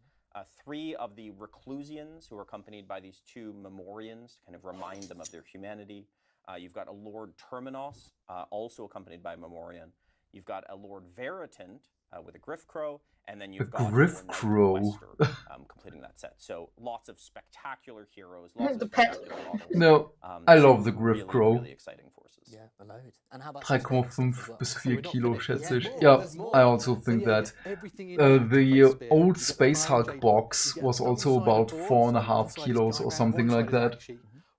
3 of the Reclusians, who are accompanied by these 2 Memorians to kind of remind them of their humanity. You've got a Lord Terminos, also accompanied by Memorian. You've got a Lord Veritant with a Griff Crow, and then you've got Griff Lord Knight Crow. Wester, completing that set. So lots of spectacular heroes, lots The of pet. spectacular models. No, I Some love the Griff really, Crow. Really exciting forces. Yeah, a load. And how about 3,5 bis 4 Kilo, schätze ich. more, Yeah, there's more. I also think that. The old Space Hulk box was also about 4.5 kilos or something like that.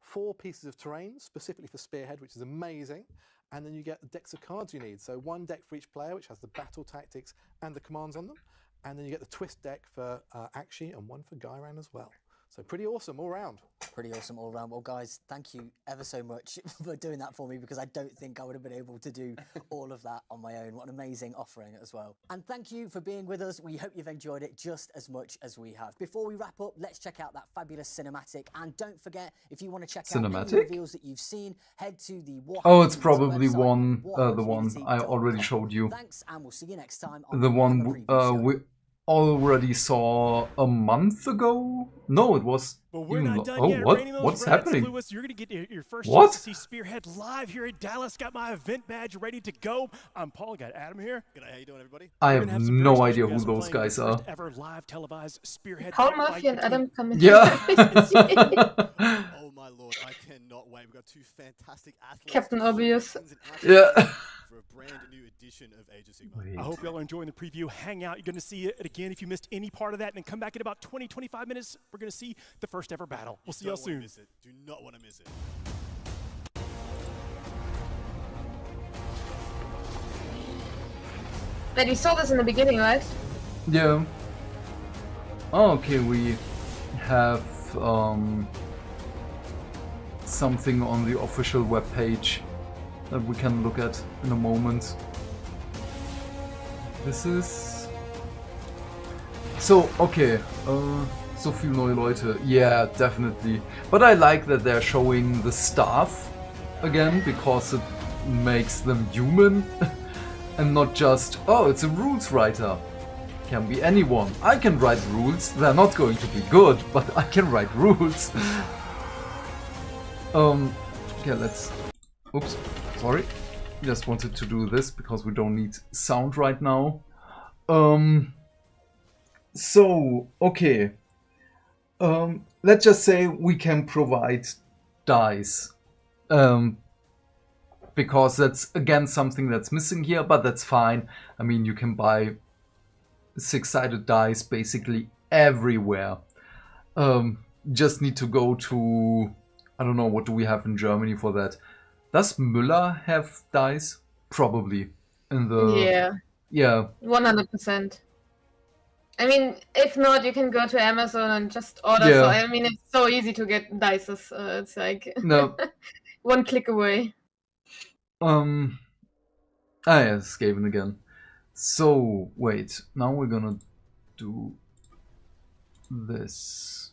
4 pieces of terrain specifically for Spearhead, which is amazing. And then you get the decks of cards you need. So 1 deck for each player, which has the battle tactics and the commands on them. And then you get the twist deck for Akshi and 1 for Gairan as well. So pretty awesome all round. Pretty awesome all round. Well, guys, thank you ever so much for doing that for me, because I don't think I would have been able to do all of that on my own. What an amazing offering as well. And thank you for being with us. We hope you've enjoyed it just as much as we have. Before we wrap up, let's check out that fabulous cinematic. And don't forget, if you want to check out any reveals that you've seen, head to the Warhammer. Oh, it's probably one, the one I already showed you. Thanks, and we'll see you next time. The one we already saw a month ago? No, it was. But we're not done yet. What's happening? Lewis, you're going to get your first What? chance to see Spearhead live here in Dallas. Got my event badge ready to go. I'm Paul. Got Adam here. G'day, how you doing, everybody? I have no idea who those guys are. Ever live televised Spearhead. Paul Murphy and Adam come in. Yeah. Oh my lord, I cannot wait. We've got 2 fantastic athletes. Captain Obvious. Yeah. For a brand new edition of Age of Sigmar. I hope y'all are enjoying the preview. Hang out. You're going to see it again if you missed any part of that. And then come back in about 20-25 minutes. We're going to see the first ever battle. We'll see y'all soon. Miss it. Do not want to miss it. But you saw this in the beginning, right? Yeah. Oh, okay, we have something on the official webpage that we can look at in a moment. This is... So, okay, so viel neue Leute. Yeah, definitely. But I like that they're showing the staff again, because it makes them human. And not just, oh, it's a rules writer. Can be anyone. I can write rules. They're not going to be good, but I can write rules. Okay, let's... Oops, sorry. Just wanted to do this because we don't need sound right now. So, okay. Let's just say we can provide dice. Because that's, again, something that's missing here, but that's fine. I mean, you can buy 6-sided dice basically everywhere. Just need to go to... I don't know, what do we have in Germany for that? Does Müller have dice? Probably. In the... Yeah. Yeah. 100%. I mean, if not, you can go to Amazon and just order. Yeah. So, I mean, it's so easy to get dices. It's like No. 1 click away. Ah yeah, it's Skaven again. So, wait, now we're gonna do this.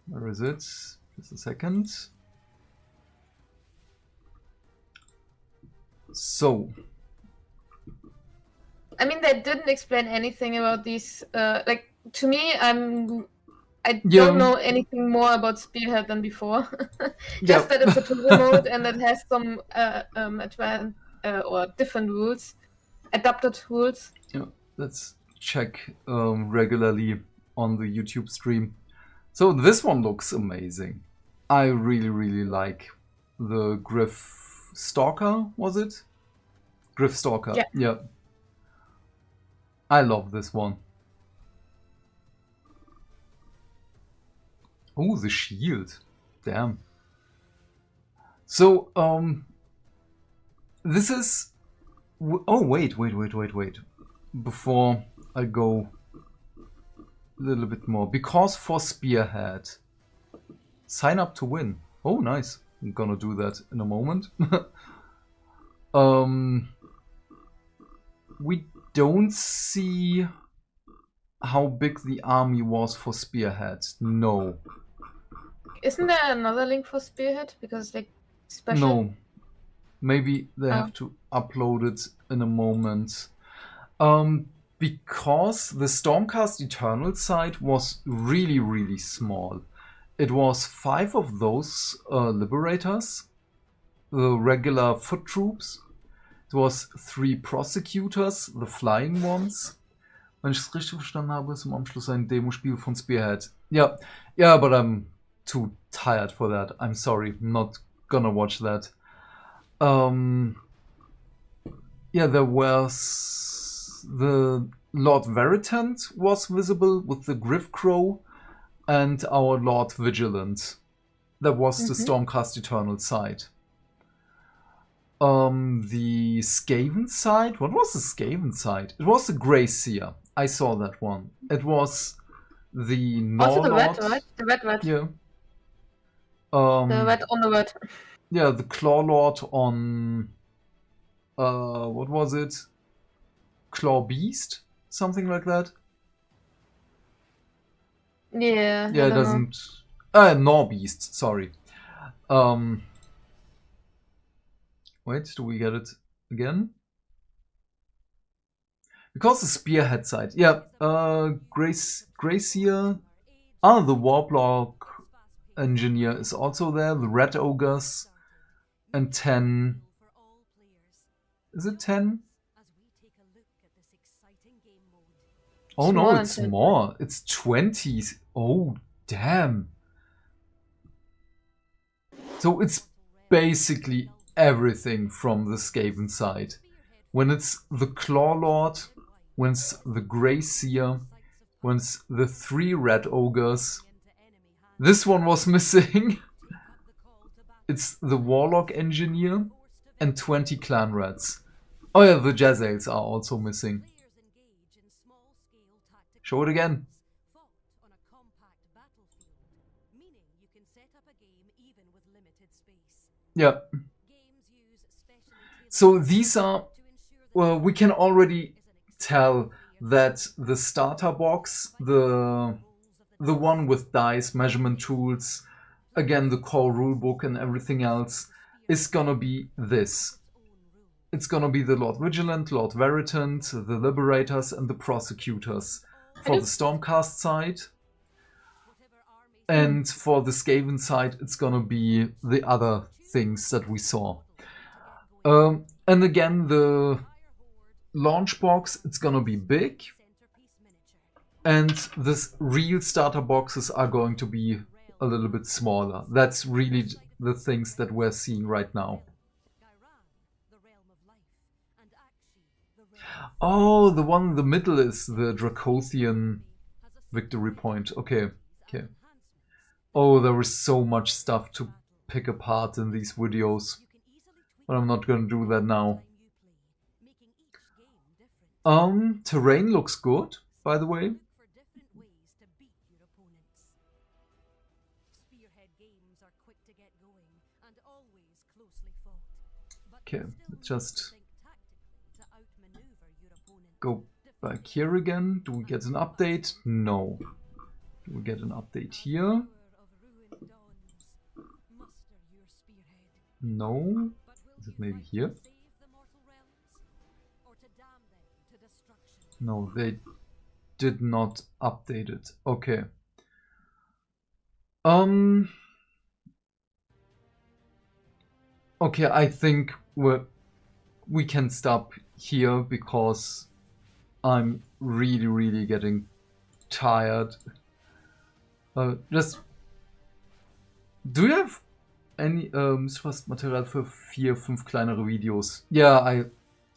Where is it? Just a second. So. I mean, they didn't explain anything about these. Like, to me, I don't know anything more about Spearhead than before. Just that it's a turbo mode and that has some advanced or different rules. adapter tools. Yeah, let's check regularly on the YouTube stream. So this one looks amazing. I really like the Griff Stalker, was it? Griff Stalker, yeah. I love this one. Oh, the shield. Damn. So, this is... Oh, wait. Before I go a little bit more. Because for Spearhead, sign up to win. Oh, nice. I'm gonna do that in a moment. We don't see how big the army was for Spearhead. No. Isn't there another link for Spearhead? Because like special. No. Maybe they have to upload it in a moment. Because the Stormcast Eternal site was really small. It was 5 of those Liberators, the regular foot troops. It was 3 Prosecutors, the flying ones. Wenn ich es richtig verstanden habe, ist im Anschluss ein Demospiel von Spearhead. Yeah, but I'm too tired for that. I'm sorry, I'm not gonna watch that. Yeah, there was the Lord Veritant was visible with the Griff Crow and our Lord Vigilant. That was the Stormcast Eternal side. The Skaven side? What was the Skaven side? It was the Grey Seer. I saw that one. It was the Also the red, Norlord. right? The red. Yeah. The red on the red. Yeah, the Claw Lord on... what was it? Claw Beast? Something like that? Yeah. Yeah, it doesn't... Nor Beast, sorry. Wait, do we get it again? Because the Spearhead side. Yeah, Gracier. Ah, the Warblock Engineer is also there. The Red Ogres. And 10. Is it 10? Oh no, it's more. It's 20. Oh, damn. So it's basically everything from the Skaven side. When it's the Claw Lord, when it's the Grey Seer, when it's the 3 Red Ogres. This one was missing. It's the Warlock Engineer and 20 Clan Rats. Oh yeah, the Jezzails are also missing. Show it again. Yeah. So these are, well, we can already tell that the starter box, the one with dice, measurement tools, again the core rulebook and everything else, is gonna be this. It's gonna be the Lord Vigilant, Lord Veritant, the Liberators and the Prosecutors for the Stormcast side. And for the Skaven side, it's gonna be the other things that we saw. And again, the launch box, it's gonna be big. And the real starter boxes are going to be a little bit smaller. That's really the things that we're seeing right now. Oh, the one in the middle is the Dracothian victory point. Okay. Oh, there is so much stuff to pick apart in these videos. But I'm not gonna do that now. Terrain looks good, by the way. Okay, let's just go back here again. Do we get an update? No. Do we get an update here? No. Is it maybe here? No, they did not update it. Okay. Okay, I think we're we can stop here because I'm really getting tired. Just, do you have any fast Material für 4-5 kleinere Videos? Yeah,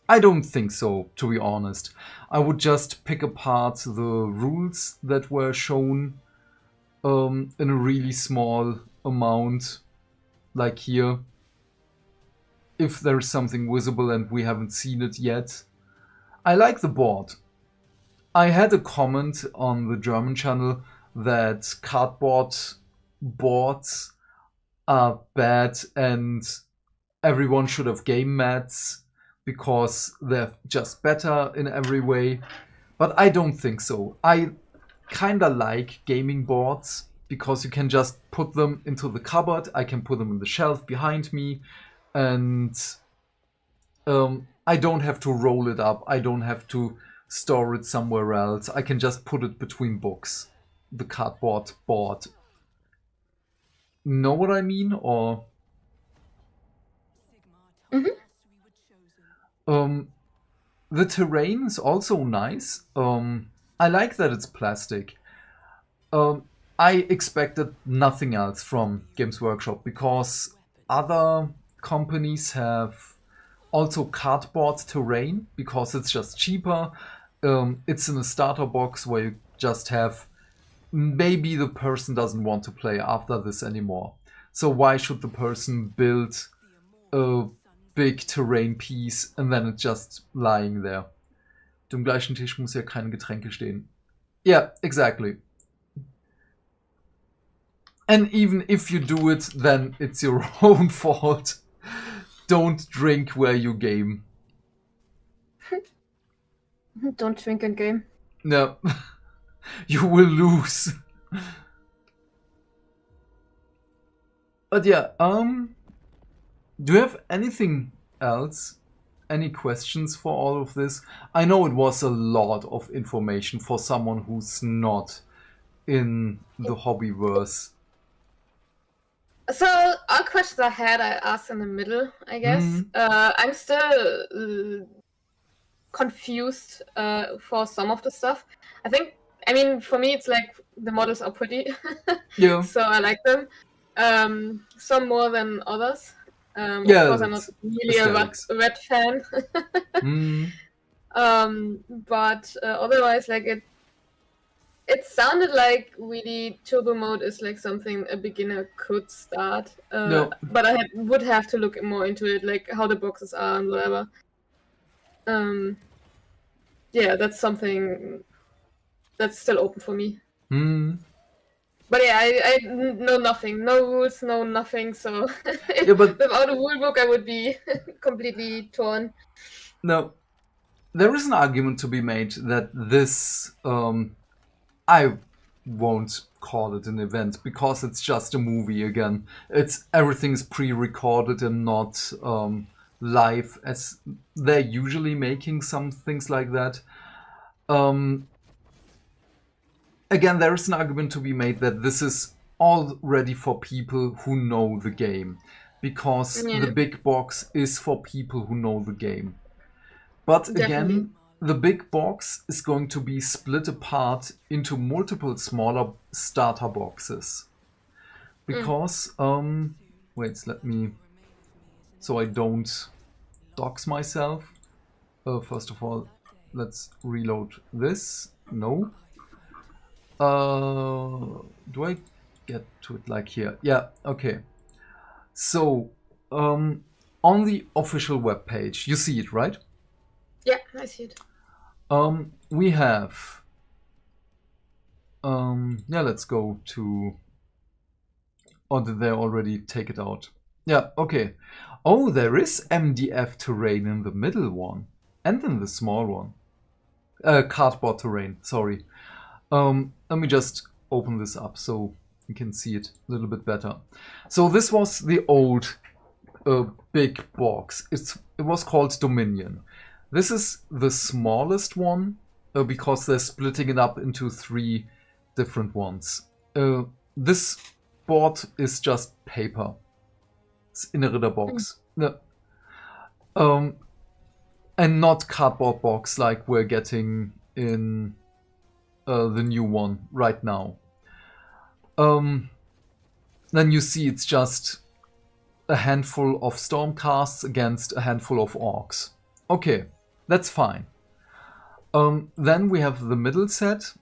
I don't think so, to be honest. I would just pick apart the rules that were shown in a really small amount, like here. If there's something visible and we haven't seen it yet. I like the board. I had a comment on the German channel that cardboard boards are bad and everyone should have game mats because they're just better in every way. But I don't think so. I kinda like gaming boards because you can just put them into the cupboard. I can put them in the shelf behind me, and I don't have to roll it up. I don't have to store it somewhere else. I can just put it between books. The cardboard board. Know what I mean? Or the terrain is also nice. I like that it's plastic. I expected nothing else from Games Workshop because other companies have also cardboard terrain because it's just cheaper. It's in a starter box where you just have, maybe the person doesn't want to play after this anymore. So why should the person build a big terrain piece and then it's just lying there? Dem gleichen Tisch muss ja keine Getränke stehen. Yeah, exactly. And even if you do it, then it's your own fault. Don't drink where you game. Don't drink and game. No. You will lose. But yeah, do you have anything else? Any questions for all of this? I know it was a lot of information for someone who's not in the hobbyverse. So, all questions I had, I asked in the middle, I guess. I'm still confused for some of the stuff. I mean, for me, it's like the models are pretty. Yeah. So I like them. Some more than others. Of Yeah, course, I'm not really aesthetics. a red fan. But otherwise, like it sounded like really turbo mode is like something a beginner could start. No. But I would have to look more into it, like how the boxes are and whatever. Yeah, that's something that's still open for me. But yeah, I know nothing. No rules, no nothing. So Yeah, but without a rule book, I would be completely torn. no, there is an argument to be made that this, I won't call it an event because it's just a movie again. Everything's pre-recorded and not live as they're usually making some things like that. Again, there is an argument to be made that this is already for people who know the game, because the big box is for people who know the game. But again, the big box is going to be split apart into multiple smaller starter boxes. Because, wait, let me, so I don't dox myself. First of all, let's reload this. No. Do I get to it like here? Yeah, okay. So, on the official webpage, you see it, right? Yeah, I see it. We have, yeah, let's go to, or did they already take it out? Yeah, okay. Oh, there is MDF terrain in the middle one, and in the small one. Cardboard terrain, sorry. Let me just open this up so you can see it a little bit better. So this was the old big box. It was called Dominion. This is the smallest one because they're splitting it up into 3 different ones. This board is just paper. It's in a Ritterbox. and not cardboard box like we're getting in the new one right now. Then you see it's just a handful of Stormcasts against a handful of Orcs. Okay, that's fine. Then we have the middle set,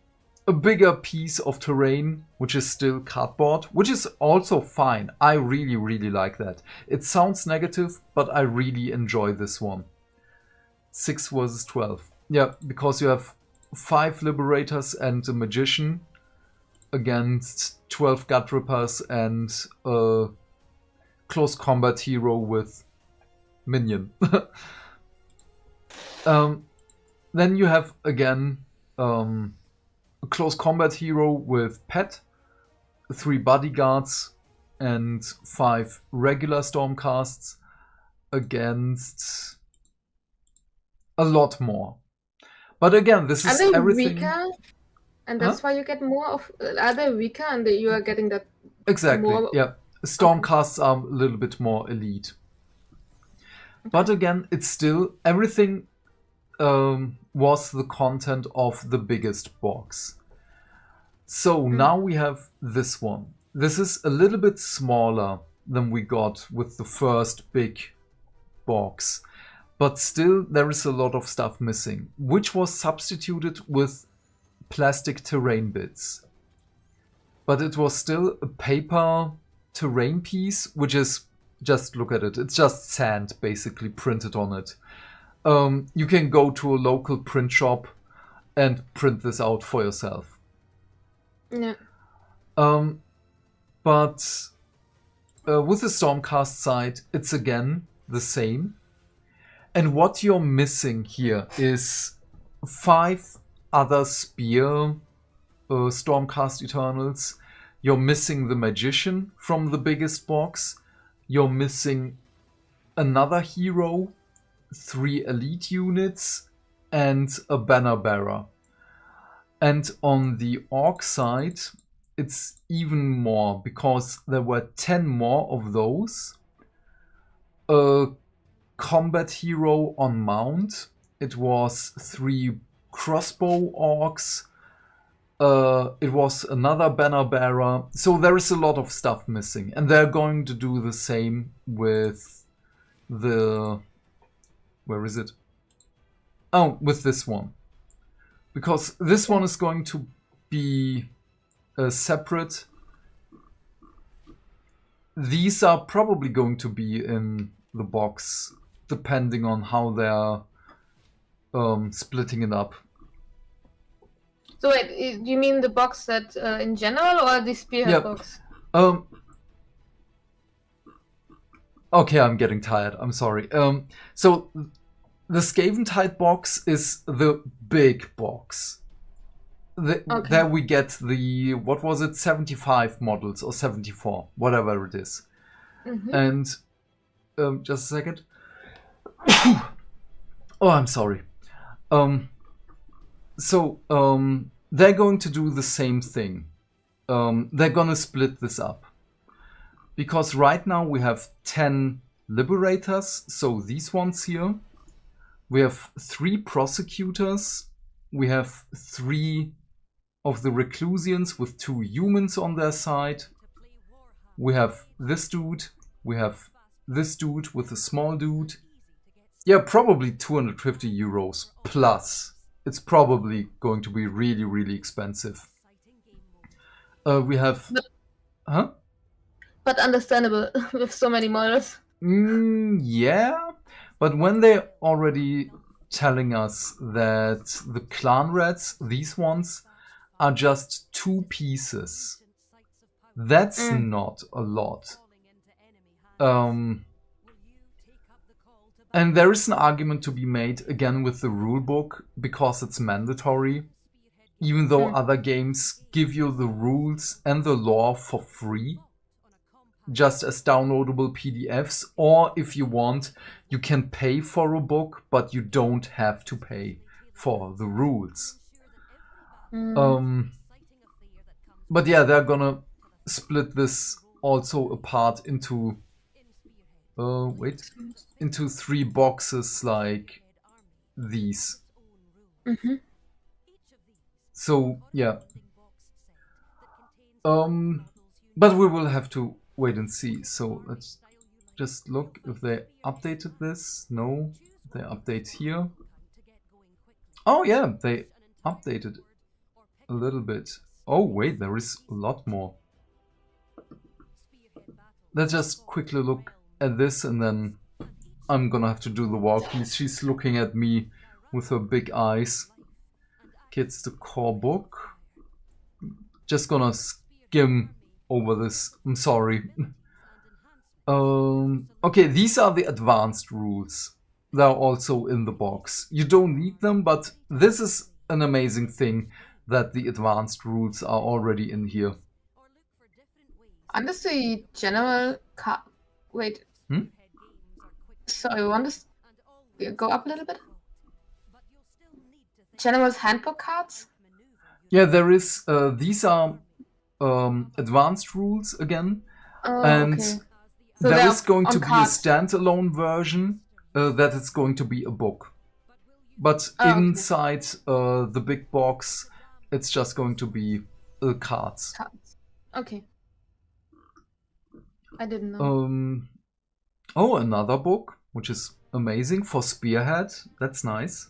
a bigger piece of terrain, which is still cardboard, which is also fine. I really, really like that. It sounds negative, but I really enjoy this one. 6 versus 12. Yeah, because you have 5 Liberators and a Magician against 12 Gut Rippers and a close combat hero with Minion. Then you have again a close combat hero with Pet, 3 bodyguards, and 5 regular Stormcasts against a lot more. But again, this is everything. Weaker, and that's why you get more of. Are they weaker, and you are getting that? Exactly. More... Yeah, Stormcasts are a little bit more elite. Okay. But again, it's still everything. Was the content of the biggest box. So now we have this one. This is a little bit smaller than we got with the first big box, but still there is a lot of stuff missing, which was substituted with plastic terrain bits. But it was still a paper terrain piece, which is, just look at it, it's just sand basically printed on it. You can go to a local print shop and print this out for yourself. Yeah. But with the Stormcast side, it's again the same. And what you're missing here is 5 other Spear Stormcast Eternals. You're missing the Magician from the biggest box. You're missing another hero, 3 elite units, and a banner bearer. And on the Orc side, it's even more, because there were 10 more of those. A combat hero on mount. It was 3 crossbow Orcs. It was another banner bearer. So there is a lot of stuff missing. And they're going to do the same with the... Where is it? Oh, with this one. Because this one is going to be separate. These are probably going to be in the box, depending on how they're splitting it up. So wait, do you mean the box set in general, or the Spearhead box? Okay, I'm getting tired. I'm sorry. So the Scaventide box is the big box. There we get the, what was it, 75 models or 74, whatever it is. And just a second. Oh, I'm sorry. So they're going to do the same thing. They're gonna split this up. Because right now we have 10 Liberators, so these ones here. We have 3 Prosecutors. We have 3 of the Reclusians with 2 humans on their side. We have this dude. We have this dude with a small dude. Yeah, probably 250 euros plus. It's probably going to be really, really expensive. We have... Huh? But understandable with so many models. Yeah, but when they're already telling us that the Clan Rats, these ones, are just 2 pieces, that's not a lot. And there is an argument to be made again with the rulebook, because it's mandatory, even though other games give you the rules and the lore for free, just as downloadable PDFs, or if you want, you can pay for a book, but you don't have to pay for the rules. But yeah, they're gonna split this also apart into into 3 boxes, like these. Mm-hmm. So yeah. But we will have to wait and see. So let's just look if they updated this. No, they update here. Oh yeah, they updated a little bit. Oh wait, there is a lot more. Let's just quickly look at this and then I'm gonna have to do the walkthrough. She's looking at me with her big eyes. Okay, it's the core book. Just gonna skim over this. I'm sorry. Okay, these are the advanced rules. They're also in the box. You don't need them, but this is an amazing thing that the advanced rules are already in here. Under the general card. Wait. Sorry, go up a little bit. General's handbook cards? Yeah, there is. These are advanced rules again. Oh, and okay. So there is going to be cards. a standalone version that is going to be a book. But inside the big box, it's just going to be cards. Okay. I didn't know. Oh, another book, which is amazing for Spearhead. That's nice.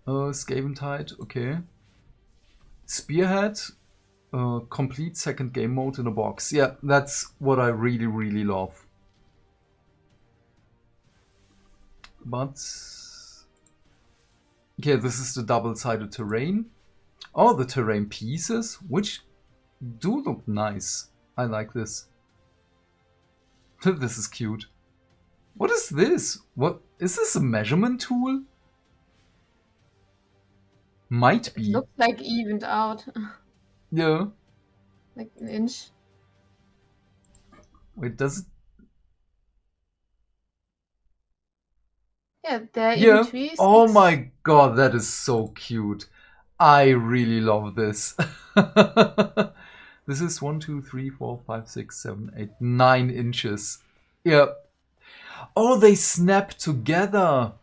Skaven Tide, okay. Spearhead, complete second game mode in a box. Yeah, that's what I really, really love. But okay, this is the double-sided terrain. Oh, the terrain pieces, which do look nice. I like this. This is cute. What is this? What is this, a measurement tool? Might be. It looks like evened out. Yeah. Like an inch. Wait, does it? Yeah, there are Yeah. even trees. Oh my god, that is so cute. I really love this. This is 1, 2, 3, 4, 5, 6, 7, 8, 9 inches. Yeah. Oh, they snap together.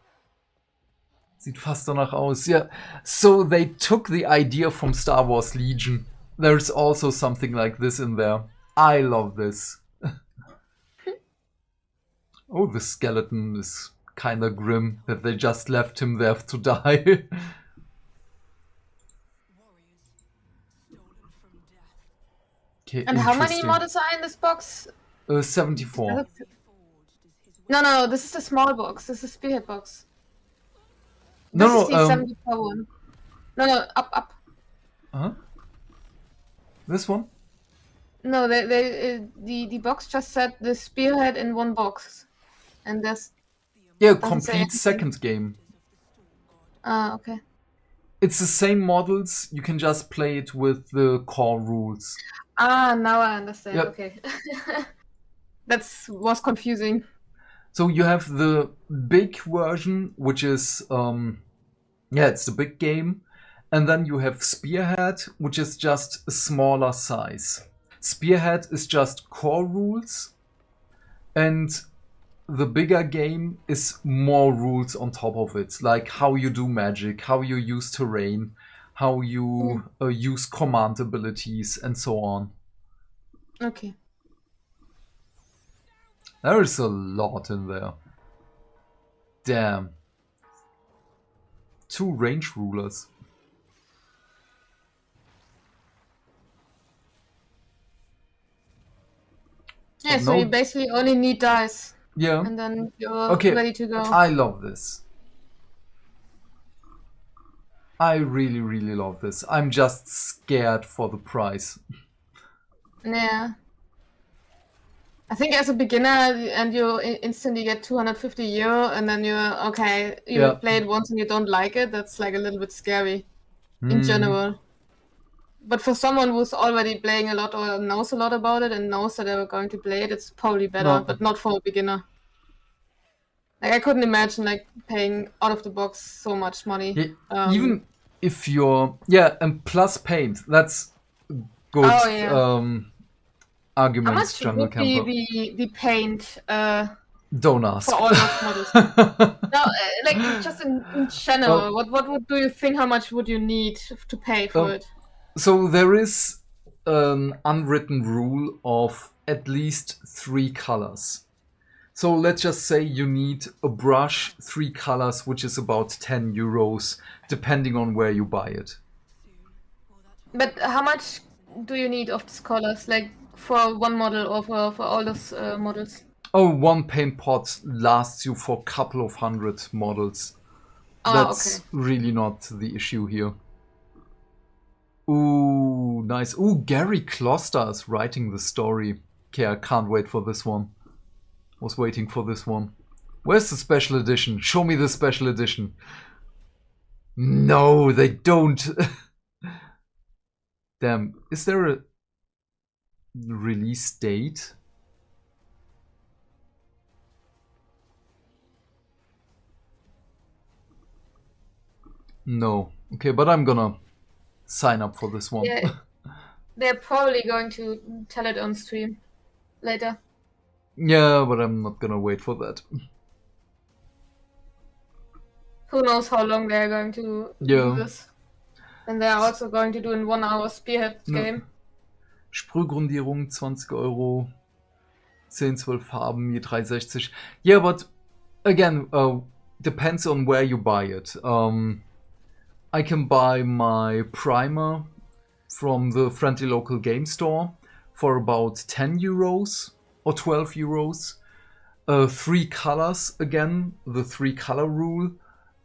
Sieht fast danach aus. Yeah. So they took the idea from Star Wars Legion. There's also something like this in there. I love this. Oh, the skeleton is kinda grim that they just left him there to die. Okay, and how many models are in this box? 74. No, this is the small box. This is Spearhead box. No, this is the 74 one. No, up. Uh-huh. This one? No, the box just said the Spearhead in one box. And there's... Yeah, complete second game. Ah, okay. It's the same models, you can just play it with the core rules. Ah, now I understand. Yep. Okay. Was confusing. So you have the big version, which is, yeah, it's the big game. And then you have Spearhead, which is just a smaller size. Spearhead is just core rules. And the bigger game is more rules on top of it. Like how you do magic, how you use terrain, how you use command abilities, and so on. Okay. There is a lot in there. Damn. 2 range rulers. Yeah, so you basically only need dice. Yeah. And then you're ready to go. I love this. I really, really love this. I'm just scared for the price. Yeah. I think as a beginner, and you instantly get 250 euro, and then you're okay. You play it once and you don't like it. That's like a little bit scary, in general. But for someone who's already playing a lot or knows a lot about it and knows that they're going to play it, it's probably better. But not for a beginner. Like I couldn't imagine like paying out of the box so much money. Yeah, even if you're and plus paint. That's good. Oh, yeah. Arguments, How much would be the paint don't ask. for all those models? No, like just in general, what do you think? How much would you need to pay for it? So there is an unwritten rule of at least 3 colors. So let's just say you need a brush, 3 colors, which is about 10 euros, depending on where you buy it. But how much do you need of these colors, like for one model or for all those models? Oh, one paint pot lasts you for a couple of hundred models. That's really not the issue here. Ooh, nice. Ooh, Gary Kloster is writing the story. Okay, I can't wait for this one. Was waiting for this one. Where's the special edition? Show me the special edition. No, they don't. Damn, is there a release date? No. Okay, but I'm gonna sign up for this one. Yeah, they're probably going to tell it on stream later. Yeah, but I'm not gonna wait for that. Who knows how long they're going to do this. And they're also going to do a 1 hour Spearhead game. Sprühgrundierung 20 Euro. 10, 12 Farben, je 360. Yeah, but again, depends on where you buy it. I can buy my primer from the friendly local game store for about 10 euros or 12 euros. 3 colors, again, the 3 color rule.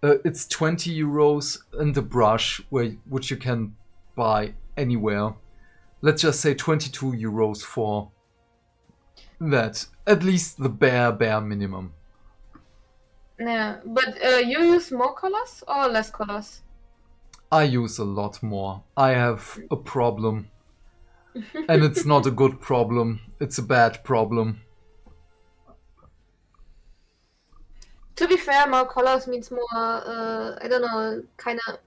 It's 20 euros, and the brush, which you can buy anywhere. Let's just say 22 euros for that. At least the bare minimum. Yeah, but you use more colors or less colors? I use a lot more. I have a problem. And it's not a good problem. It's a bad problem. To be fair, more colors means more, I don't know, kind of...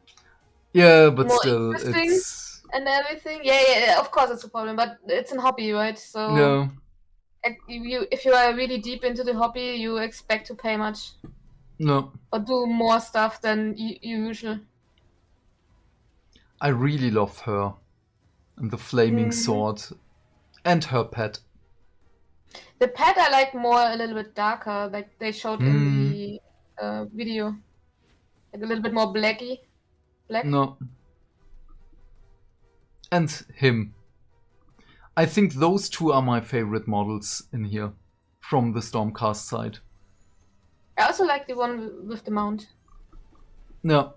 Yeah, but more still, interesting it's... and everything. Yeah, of course it's a problem, but it's a hobby, right? So No. If you are really deep into the hobby, you expect to pay much. No. Or do more stuff than usual. I really love her. And the flaming sword. And her pet. The pet I like more a little bit darker, like they showed in the video. Like a little bit more black. No. And him. I think those two are my favorite models in here. From the Stormcast side. I also like the one with the mount. No.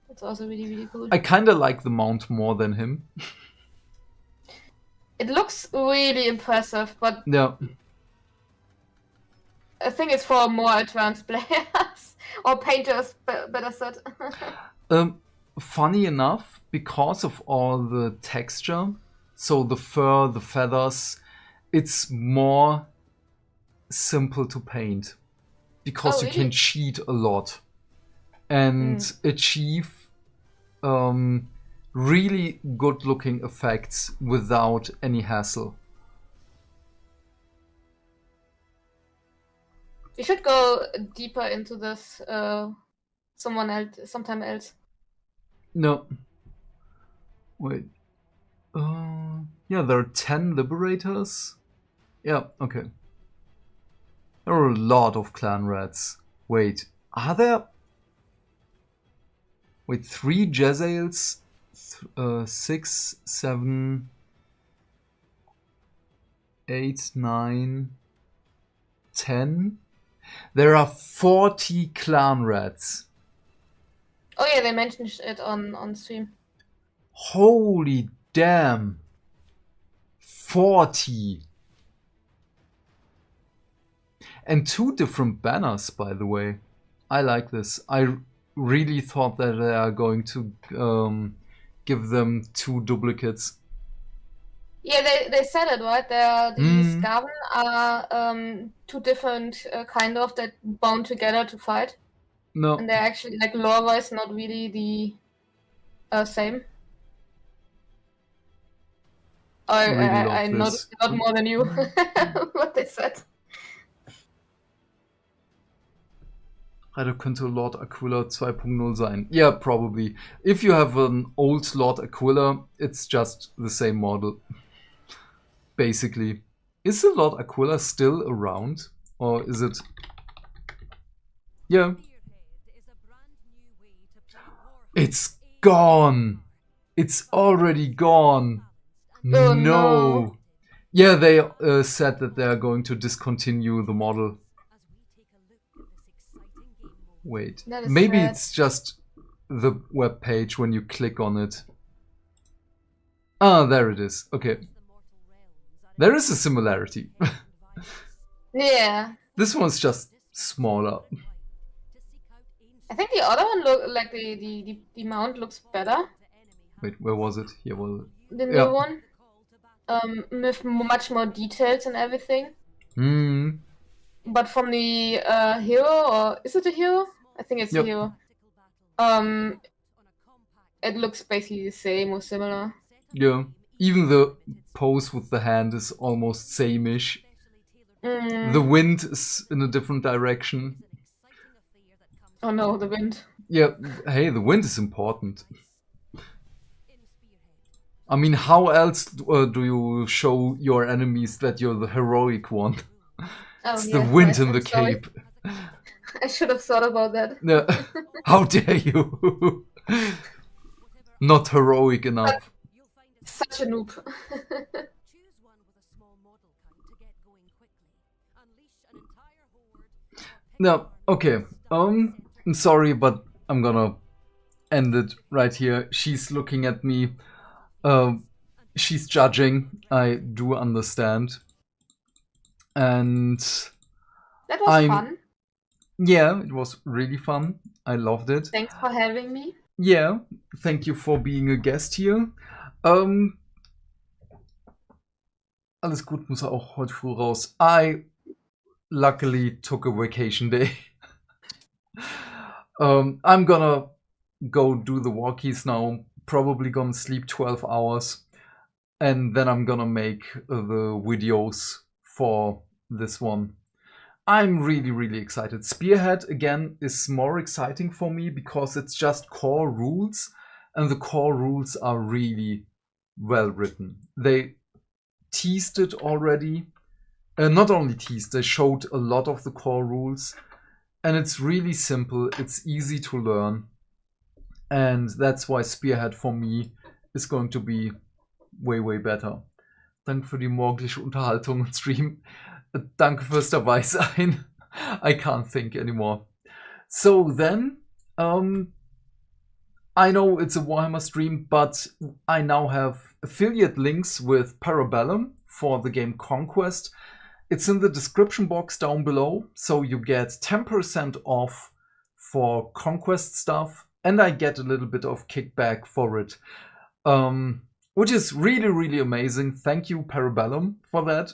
It's also really, really cool. I kinda like the mount more than him. It looks really impressive, but Yeah. I think it's for more advanced players or painters, better said. Funny enough, because of all the texture, so the fur, the feathers, it's more simple to paint because you can cheat a lot and achieve really good looking effects without any hassle. You should go deeper into this sometime else. No. Wait. Yeah, there are 10 liberators. Yeah, okay. There are a lot of clan rats. Wait, are there? Wait, 3 Jezzails, 6, 7, 8, 9, 10. There are 40 clan rats. Oh yeah, they mentioned it on stream. Holy damn. 40. And 2 different banners, by the way. I like this. I really thought that they are going to give them 2 duplicates. Yeah, they said it, right? The Skaven are 2 different kind of that bound together to fight. No. And they're actually, like, lore-wise, not really the same. I noticed a lot more than you, what they said. Reiter könnte Lord Aquila 2.0 sein. Yeah, probably. If you have an old Lord Aquila, it's just the same model. Basically. Is the Lord Aquila still around? Or is it... Yeah. It's gone! It's already gone! Oh, no. Yeah, they said that they are going to discontinue the model. Wait, maybe sad. it's just the web page when you click on it. Ah, there it is. Okay. There is a similarity. Yeah. This one's just smaller. I think the other one look like the mount looks better. Wait, where was it? Here was it. The new one. With much more details and everything. Hmm. But from the hero, or is it a hero? I think it's a hero. It looks basically the same or similar. Yeah. Even the pose with the hand is almost same-ish. The wind is in a different direction. Oh no, the wind. Yeah, hey, the wind is important. I mean, how else do you show your enemies that you're the heroic one? Oh, it's yeah, the wind right, in the I'm sorry. cape. I should have thought about that. No. How dare you? Not heroic enough. Such a noob. No, okay. I'm sorry, but I'm gonna end it right here. She's looking at me. She's judging. I do understand. And that was fun. Yeah, it was really fun. I loved it. Thanks for having me. Yeah, thank you for being a guest here. Alles gut, muss auch heute früh raus. I luckily took a vacation day. I'm gonna go do the walkies now. Probably gonna sleep 12 hours. And then I'm gonna make the videos for this one. I'm really, really excited. Spearhead, again, is more exciting for me because it's just core rules. And the core rules are really well written. They teased it already. Not only teased, they showed a lot of the core rules. And it's really simple. It's easy to learn. And that's why Spearhead for me is going to be way, way better. Danke für die morgendliche Unterhaltung und Stream. Danke fürs dabei sein. I can't think anymore. So then, I know it's a Warhammer stream, but I now have affiliate links with Parabellum for the game Conquest. It's in the description box down below, so you get 10% off for Conquest stuff, and I get a little bit of kickback for it. Which is really, really amazing. Thank you, Parabellum, for that.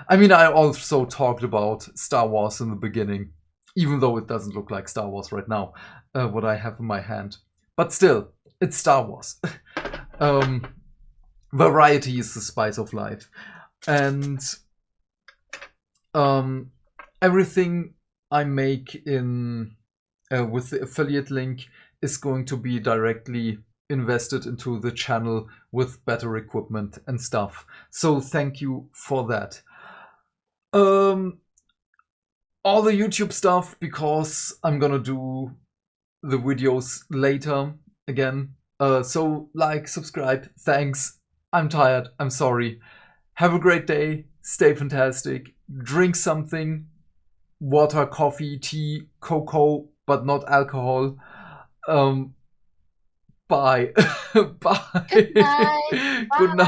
I mean, I also talked about Star Wars in the beginning, even though it doesn't look like Star Wars right now, what I have in my hand. But still, it's Star Wars. Variety is the spice of life. And everything I make in with the affiliate link is going to be directly invested into the channel with better equipment and stuff. So thank you for that. All the YouTube stuff, because I'm gonna do the videos later again. So like, subscribe, thanks. I'm tired, I'm sorry. Have a great day, stay fantastic, drink something, water, coffee, tea, cocoa, but not alcohol. Bye. Bye. Good night. Good night.